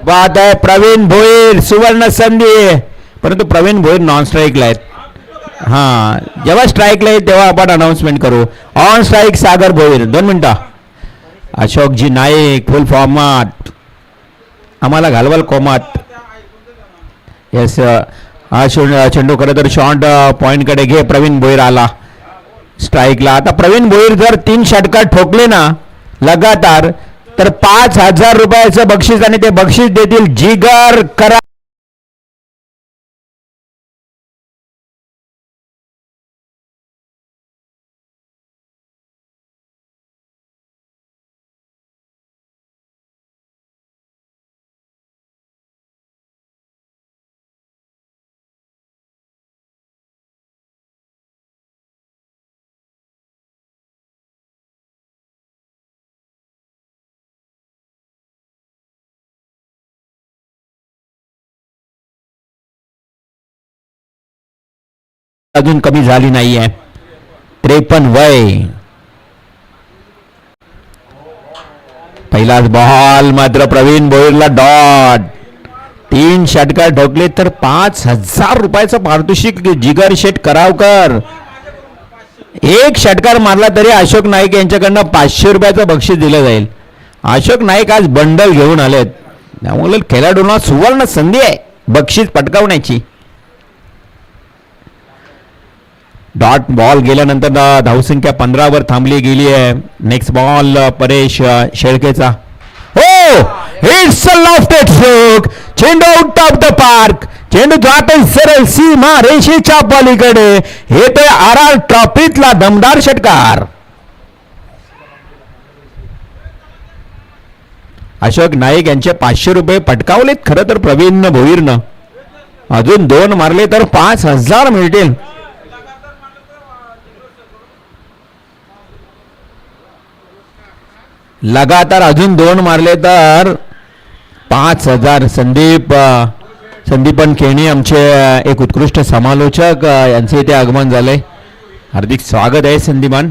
बात आहे. प्रवीण भोईर सुवर्ण संधी, परंतु प्रवीण भोईर नॉन स्ट्राईकला आहेत. हां, जेव्हा स्ट्राईकला आहेत तेव्हा आपण अनाउन्समेंट करू. ऑन स्ट्राईक सागर भोईर. 2 मिनिटं. अशोकजी नाईक फुल फॉर्मात, आम्हाला घालवाल कोमात. येस, हा चेंडू खरं तर शॉर्ट पॉइंटकडे घे. प्रवीण भोईर आला स्ट्राईकला. आता प्रवीण भोईर जर 3 षटकार ठोकले ना लगातार तर 5,000 रुपयाचं बक्षीस, आणि ते बक्षीस देतील जिगर करा. अजून कमी झाली नाहीये. 53 वय. पहिलाच बॉल मात्र प्रवीण भोईरला डॉट. 3 षटकार ठोकले तर 5,000 रुपयाचं पारितोषिक जिगर शेठ करावकर. 1 षटकार मारला तरी अशोक नाईक यांच्याकडनं 500 रुपयाचं बक्षीस दिलं जाईल. अशोक नाईक आज बंडल घेऊन आलेत, त्यामुळे खेळाडूंना सुवर्ण संधी आहे बक्षीस पटकावण्याची. डॉट बॉल गेल्यानंतर धावसंख्या 15 वर थांबली गेली आहे. नेक्स्ट बॉल परेश शेळकेचा. हो, इट्स अ लॉफ्टेड स्ट्रोक. चेंडू आउट ऑफ द पार्क. चेंडू जातोय सरळ सीमा रेषेच्या पलीकडे. येतोय RR ट्रॉफीतला दमदार षटकार. अशोक नाईक यांचे 500 रुपये पटकावलेत खरं तर प्रवीण भोईरनं. अजून 2 मारले तर 5,000 मिळतील. लगातार अजून 2 मारले तर 5,000. संदीपन खेणी आमचे एक उत्कृष्ट समालोचक यांचे इथे आगमन झाले. हार्दिक स्वागत आहे संदीपान.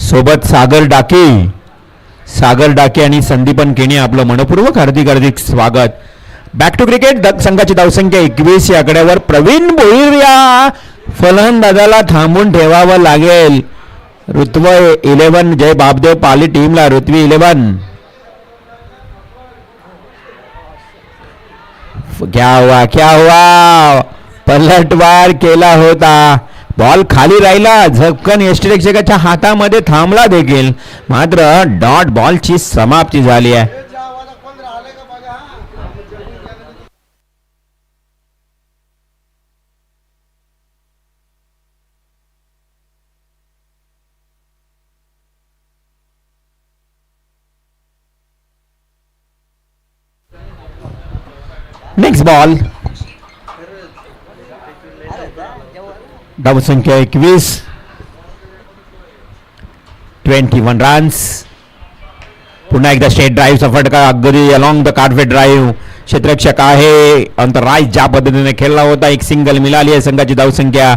सोबत सागर डाके आणि संदीपन केणी आपलं मनपूर्वक हार्दिक स्वागत. Back to cricket. संघाची धावसंख्या 21 या आकड्यावर. प्रवीण भोईर या फलंदाजाला थांबून ठेवावं लागेल. ऋत्व 11 जय बापदेव पाली टीमला ऋत्वी 11. क्या हुआ पलटवार केला होता. बॉल खाली राहिला. झपकन यष्टीरक्षकाच्या हातामध्ये थांबला देखील, मात्र डॉट बॉलची समाप्ती झाली आहे. Next ball. धावसंख्या 21. 21 रन्स. पुन्हा एकदा स्ट्रेट ड्राईव्हचा फटका अगदी अलॉंग द काटवे ड्राईव्ह. क्षेत्ररक्षक आहे अंतराय ज्या पद्धतीने खेळला होता. एक सिंगल मिळाली आहे. संघाची धावसंख्या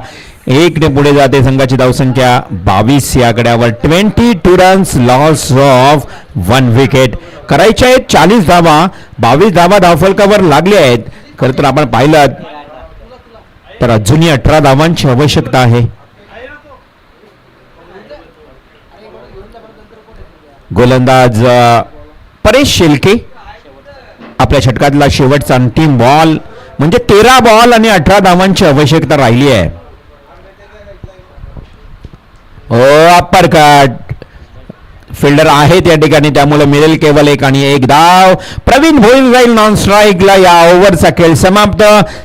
1 ने पुढे जाते. संघाची धावसंख्या 22 या आकड्यावर. 22 रन्स लॉस ऑफ 1 विकेट. करायच्या आहेत 40 धावा. 22 धावा धावफलकावर लागले आहेत. खरं तर आपण पाहिलं तर अजूनही 18 धावांची आवश्यकता आहे. गोलंदाज परेश शेलके. आपल्या षटकातला शेवटचा अंतिम बॉल म्हणजे 13 बॉल आणि 18 धावांची आवश्यकता राहिली आहे. Upper cut. फिल्डर आहेत या ठिकाणी, त्यामुळे मिळेल केवळ 1 आणि 1 धाव. प्रवीण भोईर जाईल नॉन स्ट्राईकला. या ओव्हरचा खेळ समाप्त.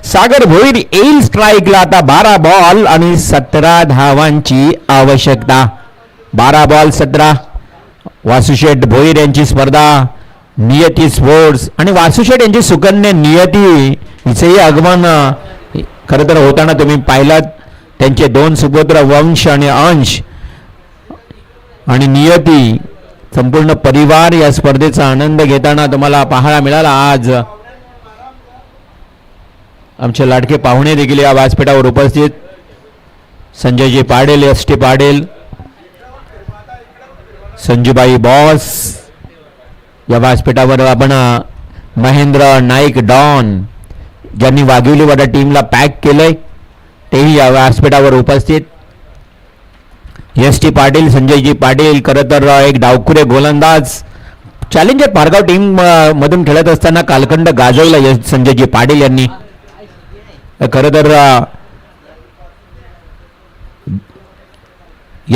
सागर भोईर येईल स्ट्राईकला. आता 12 बॉल आणि 17 धावांची आवश्यकता. 12 बॉल 17. वासुशेठ भोईर यांची स्पर्धा नियती स्पोर्ट्स आणि वासुशेठ यांची सुकन्या नियती हिचेही आगमन खरं तर होताना तुम्ही पाहिलात. त्यांचे 2 सुपुत्र वंश आणि अंश आणि नियती संपूर्ण परिवार या स्पर्धेचा आनंद घेताना तुम्हाला पाहायला मिळाला. आज आमचे लाडके पाहुणे देखील या व्यासपीठावर उपस्थित. संजयजी पाडेल, एस टी पाडेल, संजूबाई बॉस. या व्यासपीठावर आपण महेंद्र नाईक डॉन ज्यांनी वाघिवलीवाडा टीमला पॅक केलंय तेही या व्यासपीठावर उपस्थित. S T Patil, Sanjayji Patil. खरं तर एक डावखुरे गोलंदाज चॅलेंजर पारगाव टीम मधून खेळत असताना कालखंड गाजवला संजयजी पाटील यांनी. खरं तर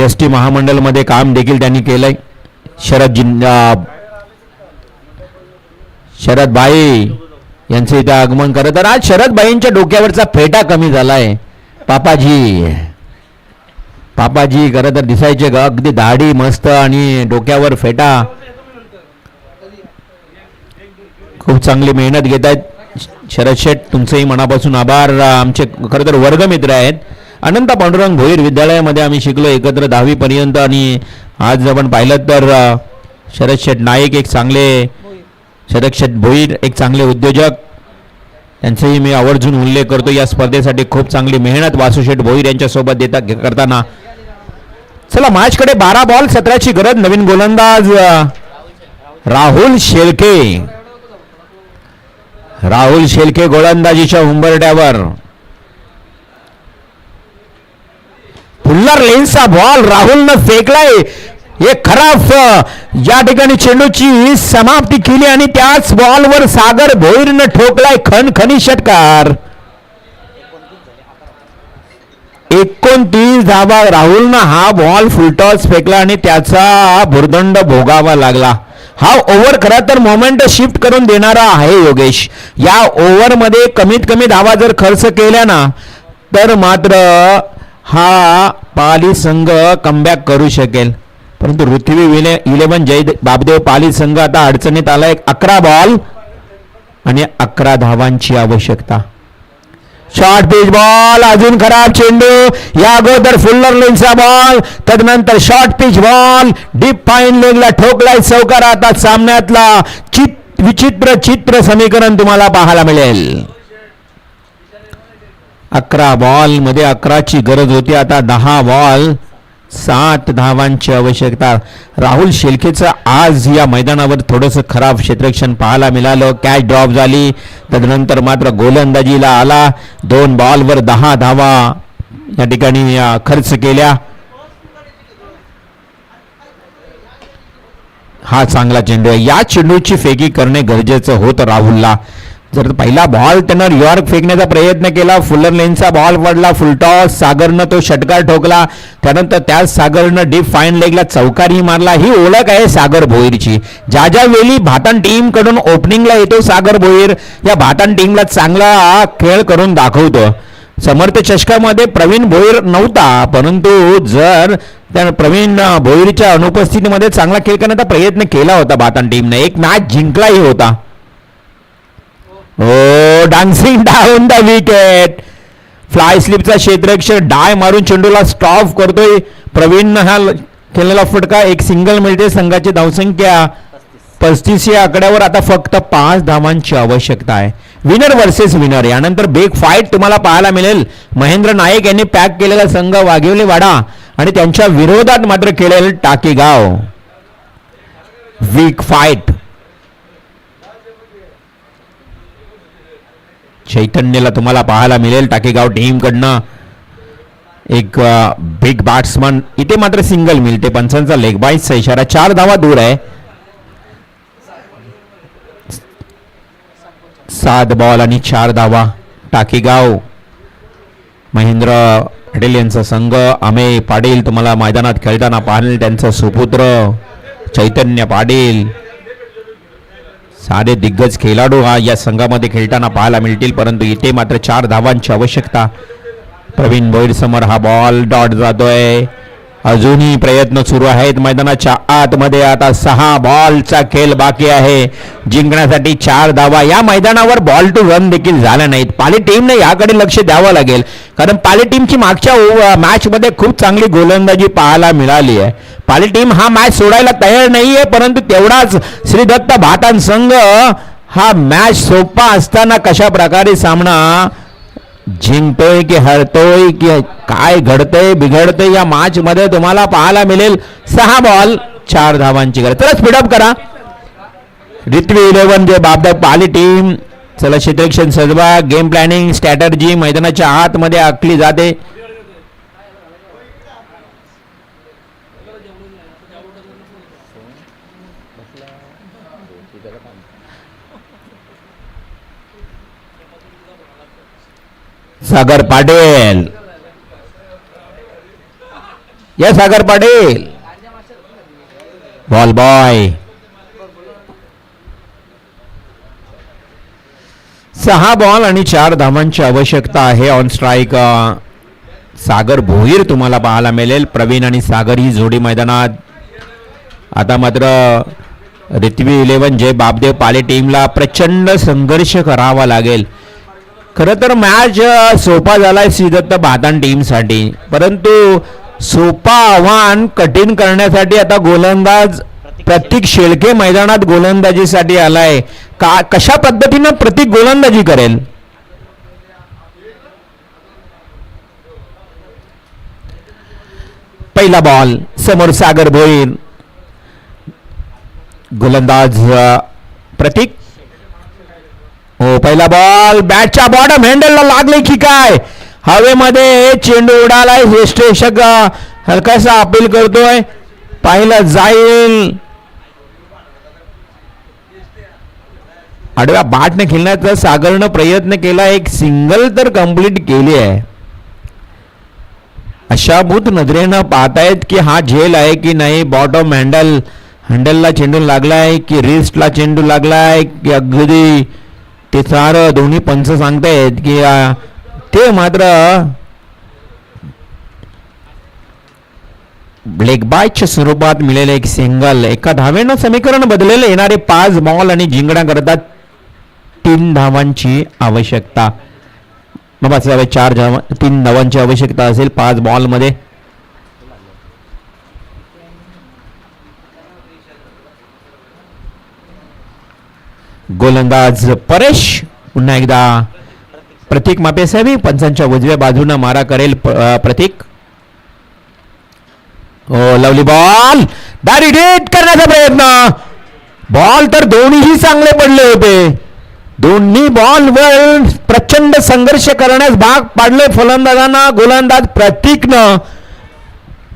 एस टी महामंडळमध्ये काम देखील त्यांनी केलंय. शरदभाई यांचं इथं आगमन. खरं तर आज शरदभाईंच्या डोक्यावरचा फेटा कमी झालाय. पापाजी खरं तर दिसायचे अगदी दाढी मस्त आणि डोक्यावर फेटा. खूप चांगली मेहनत घेत आहेत शरद शेठ. तुमचंही मनापासून आभार. आमचे खरं तर वर्गमित्र आहेत. अनंत पांडुरंग भोईर विद्यालयामध्ये आम्ही शिकलो एकत्र 10वी पर्यंत. आणि आज आपण पाहिलं तर शरद शेठ नाईक एक चांगले, शरद शेठ भोईर एक चांगले उद्योजक, त्यांचाही मी आवर्जून उल्लेख करतो. या स्पर्धेसाठी खूप चांगली मेहनत वासुशेठ भोईर यांच्यासोबत करताना. चला मॅचकडे. 12 बॉल 17ची गरज. नवीन गोलंदाज राहुल शेळके गोलंदाजीच्या उंबरठ्यावर. फुल्लर लेन्सचा बॉल राहुलनं फेकलाय. एक खराब या ठिकाणी चेंडूची समाप्ती केली आणि त्याच बॉलवर सागर भोईरनं ठोकलाय खणखणी षटकार. 29 धावा. राहुलनं हा बॉल फुलटॉस फेकला आणि त्याचा भुर्दंड भोगावा लागला. हा ओव्हर खरा तर मोमेंट शिफ्ट करून देणारा आहे योगेश. या ओव्हरमध्ये कमीत कमी धावा जर खर्च केल्या ना तर मात्र हा पाली संघ कमबॅक करू शकेल. परंतु ऋत्वी 11 जय बापदेव पाली संघ आता अडचणीत आलाय. 11 बॉल आणि 11 धावांची आवश्यकता. Short pitch ball. अजून खराब चेंडू. या अगोदर फुल्लर लेनचा बॉल, तदनंतर short pitch ball deep fine लेगला ठोकलाय चौकार. आता सामन्यातला विचित्र चित्र समीकरण तुम्हाला पाहायला मिळेल. 11 बॉल मध्ये 11ची गरज होती. आता 10 बॉल 7 धावांची आवश्यकता. राहुल शेळकेचं आज या मैदानावर थोडंसं खराब क्षेत्ररक्षण पाहायला मिळालं. कॅच ड्रॉप झाली, तदनंतर मात्र गोलंदाजीला आला. 2 बॉलवर 10 धावा या ठिकाणी खर्च केल्या. हा चांगला चेंडू आहे. या चेंडूची फेकी करणे गरजेचं होतं राहुलला. जर पहिला बॉल त्यानं यॉर्क फेकण्याचा प्रयत्न केला, फुलर लेनचा बॉल पडला, फुलटॉस, सागरनं तो षटकार ठोकला. त्यानंतर त्याच सागरनं डीप फाईन लेगला चौकारही मारला. ही ओळख आहे सागर भोईरची. ज्या ज्या वेळी भातान टीम कडून ओपनिंगला येतो सागर भोईर, या भातान टीमला चांगला खेळ करून दाखवतो. समर्थ चषकामध्ये प्रवीण भोईर नव्हता, परंतु जर त्या प्रवीण भोईरच्या अनुपस्थितीमध्ये चांगला खेळ करण्याचा प्रयत्न केला होता भातान टीमने. एक मॅच जिंकलाही होता. ओ dancing down the wicket. Fly स्लिपचा क्षेत्ररक्षक डाय मारून चेंडूला स्टॉप करतोय. प्रवीण हा केलेला फटका. एक सिंगल मिळते. संघाची धावसंख्या 35 या आकड्यावर. आता फक्त 5 धावांची आवश्यकता आहे. Winner versus winner. यानंतर बिग फाईट तुम्हाला पाहायला मिळेल. महेंद्र नाईक यांनी पॅक केलेला संघ वाघिवली वाडा आणि त्यांच्या विरोधात मात्र केलेलं टाकेगाव. Big fight. चैतन्यला तुम्हाला पाहायला मिळेल टाकेगाव टीम कडनं. एक बिग बॅट्समन. इथे मात्र सिंगल मिळते. पंचांचा लेग बाईसचा इशारा. 4 धावा दूर आहे. 7 बॉल आणि 4 धावा. टाकेगाव महेंद्र पटेल यांचा संघ. अमेय पाटील तुम्हाला मैदानात खेळताना पाहिल. त्यांचा सुपुत्र चैतन्य पाटील. सारे दिग्गज खेळाडू हा या संघामध्ये खेळताना पाहायला मिळतील. परंतु इथे मात्र 4 धावांची आवश्यकता. प्रवीण भोईर समोर हा बॉल डॉट जातोय. अजूनही प्रयत्न सुरू आहेत मैदानाच्या आतमध्ये. आता 6 बॉलचा खेळ बाकी आहे. जिंकण्यासाठी 4 धावा. या मैदानावर बॉल टू रन देखील झाल्या नाहीत. पाली टीमने याकडे लक्ष द्यावं लागेल, कारण पाली टीमची मागच्या मॅच मध्ये खूप चांगली गोलंदाजी पाहायला मिळाली आहे. पाली टीम हा मॅच सोडायला तयार नाहीये, परंतु तेवढाच श्री दत्त भातान संघ हा मॅच सोपा असताना कशा प्रकारे सामना जिंकतोय की हरतोय की काय घडतंय बिघडतंय या मॅच मध्ये तुम्हाला पाहायला मिळेल. 6 बॉल 4 धावांची गरज. चला स्पीडअप करा. रित्वी 11 जे बाबदा पाली टीम. चला क्षेत्ररक्षण सजवा. गेम प्लॅनिंग स्ट्रॅटर्जी मैदानाच्या आतमध्ये आखली जाते. सागर पाटील. या Sagar Patil ball boy. 6 ball आणि 4 धावांची आवश्यकता आहे. ऑन स्ट्राईक सागर भोईर तुम्हाला पाहायला मिळेल. प्रवीण आणि सागर ही जोडी मैदानात. आता मात्र रित्वी 11 जय बाबदेव पाले टीमला प्रचंड संघर्ष करावा लागेल. खरं तर मॅच सोपा झालाय श्रीदत्त भातान टीमसाठी, परंतु सोपा आव्हान कठीण करण्यासाठी आता गोलंदाज प्रतीक शेळके मैदानात गोलंदाजीसाठी आलाय. कशा पद्धतीनं प्रतीक गोलंदाजी करेल. पहिला बॉल समोर सागर भोईर. गोलंदाज प्रतीक. हो पहिला बॉल बॅटच्या बॉटम हँडलला लागले की काय. हवेमध्ये चेंडू उडालाय. श्रेष्ठक हलकासा अपील करतोय. पाहिलं जाईल. आडव्या बॅटने खेळण्याचा सागरनं प्रयत्न केला. एक सिंगल तर कंप्लीट केली आहे. अशा भूत नजरेनं पाहतायत की हा झेल आहे की नाही. बॉटम हँडलला चेंडू लागलाय की रिस्टला चेंडू लागलाय की अगदी ते सारं दोन्ही पंच सांगतायत की ते मात्र ब्लेक बायच्या स्वरूपात मिळेल एक सिंगल. एका धावेनं समीकरण बदलेले. येणारे 5 बॉल आणि जिंकण्याकरता 3 धावांची आवश्यकता. मग 3 धावांची आवश्यकता असेल 5 बॉल मध्ये. गोलंदाज परेश पुन्हा एकदा प्रतीक मापेसाहेब पंचांच्या उजव्या बाजूनं मारा करेल प्रतीक. ओ लवली बॉल दारी हिट करण्याचा प्रयत्न. बॉल तर दोन्हीही चांगले पडले होते. दोन्ही बॉलवर प्रचंड संघर्ष करण्यास भाग पाडले फलंदाजांना गोलंदाज प्रतीकनं.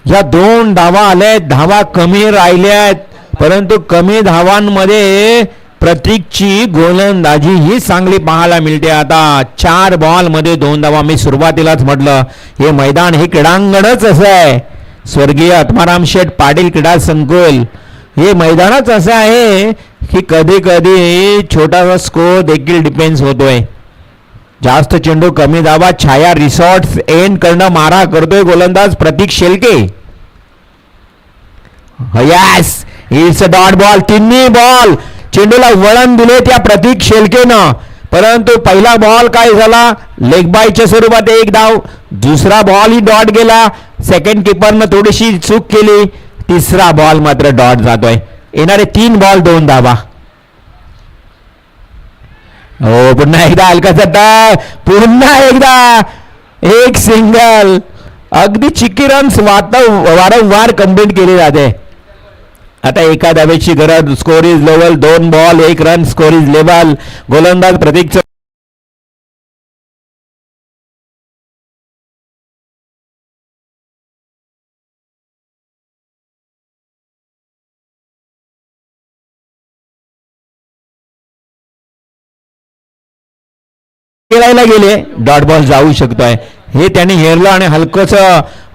या 2 धावा आल्यात, धावा कमी राहिल्यात, परंतु कमी धावांमध्ये प्रतीकची गोलंदाजी ही चांगली पाहायला मिळते. आता 4 बॉल मध्ये 2 धावा. मी सुरुवातीलाच म्हटलं हे मैदान हे क्रीडांगणच असं आहे. स्वर्गीय आत्माराम शेठ पाटील क्रीडा संकुल हे मैदानच असं आहे की कधी कधी छोटासा स्कोर देखील डिपेंड्स होतोय. जास्त चेंडू कमी धावा. छाया रिसॉर्ट्स एंड करणं मारा करतोय गोलंदाज Pratik Shelke. Yes it's a dot ball. तिन्ही बॉल चेंडूला वळण दिले त्या प्रतीक शेलकेनं, परंतु पहिला बॉल काय झाला लेग बायच्या स्वरूपात 1 धाव. दुसरा बॉल ही डॉट गेला. सेकंड किपरनं थोडीशी चूक केली. तिसरा बॉल मात्र डॉट जातोय. येणारे 3 बॉल 2 धावा. हो पुन्हा एकदा हलका सट्टा. पुन्हा एकदा एक सिंगल. अगदी चिक्की रन्स वारंवार कंप्लीट केली जाते. आता एका धावेची गरज. Score is level. 2 ball 1 run. Score is level. गोलंदाज प्रतीकचं खेळायला गेले. डॉट बॉल जाऊ शकतोय हे त्याने हेरलं आणि हलकस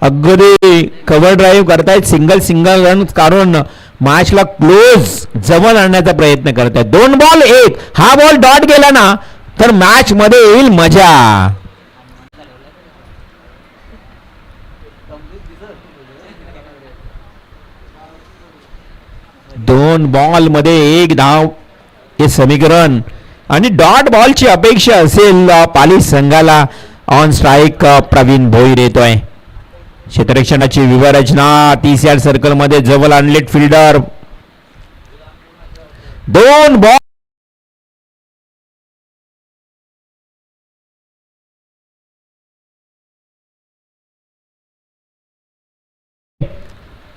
अगदी कव्हर ड्राईव्ह करतायत. सिंगल रन काढून मॅचला क्लोज जवळ आणण्याचा प्रयत्न करतायत. 2 बॉल 1. हा बॉल डॉट गेला ना तर मॅच मध्ये येईल मजा. दोन बॉल मध्ये 1 धाव हे समीकरण आणि डॉट बॉलची अपेक्षा असेल पाली संघाला. ऑन स्ट्राईक प्रवीण भोईर येतोय. क्षेत्ररक्षणाची व्यूहरचना 30 यार्ड सर्कल मध्ये जवळ आणलेट फिल्डर. 2 बॉल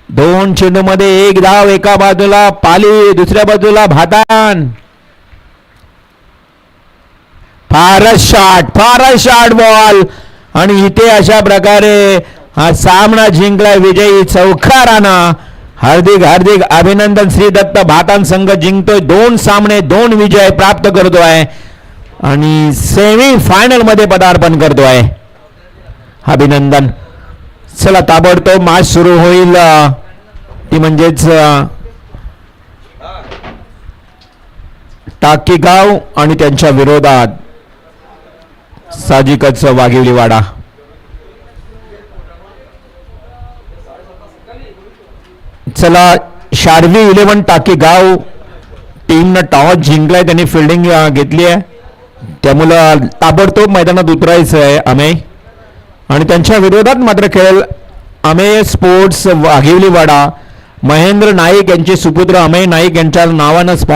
2 चेंडू मध्ये 1 धाव. एका बाजूला पाली दुसऱ्या बाजूला भातान. फारच शॉर्ट बॉल आणि इथे अशा प्रकारे हा सामना जिंकला विजयी चौकारानं. हार्दिक अभिनंदन. श्री दत्त भातान संघ जिंकतोय. 2 सामने 2 विजय प्राप्त करतोय आणि सेमी फायनल मध्ये पदार्पण करतोय. अभिनंदन. चला ताबडतोब मॅच सुरू होईल. ती म्हणजेच टाकीगाव आणि त्यांच्या विरोधात साजिकच वाघिवलीवाडा. चला शार्वी 11 टाकीगाव टीमनं टॉस जिंकलाय. त्यांनी फिल्डिंग घेतली आहे त्यामुळं ताबडतोब मैदानात उतरायचं आहे अमेय आणि त्यांच्या विरोधात मात्र खेळेल अमेय स्पोर्ट्स वाघिवलीवाडा. महेंद्र नाईक यांचे सुपुत्र अमेय नाईक यांच्या नावानं स्पॉन्सर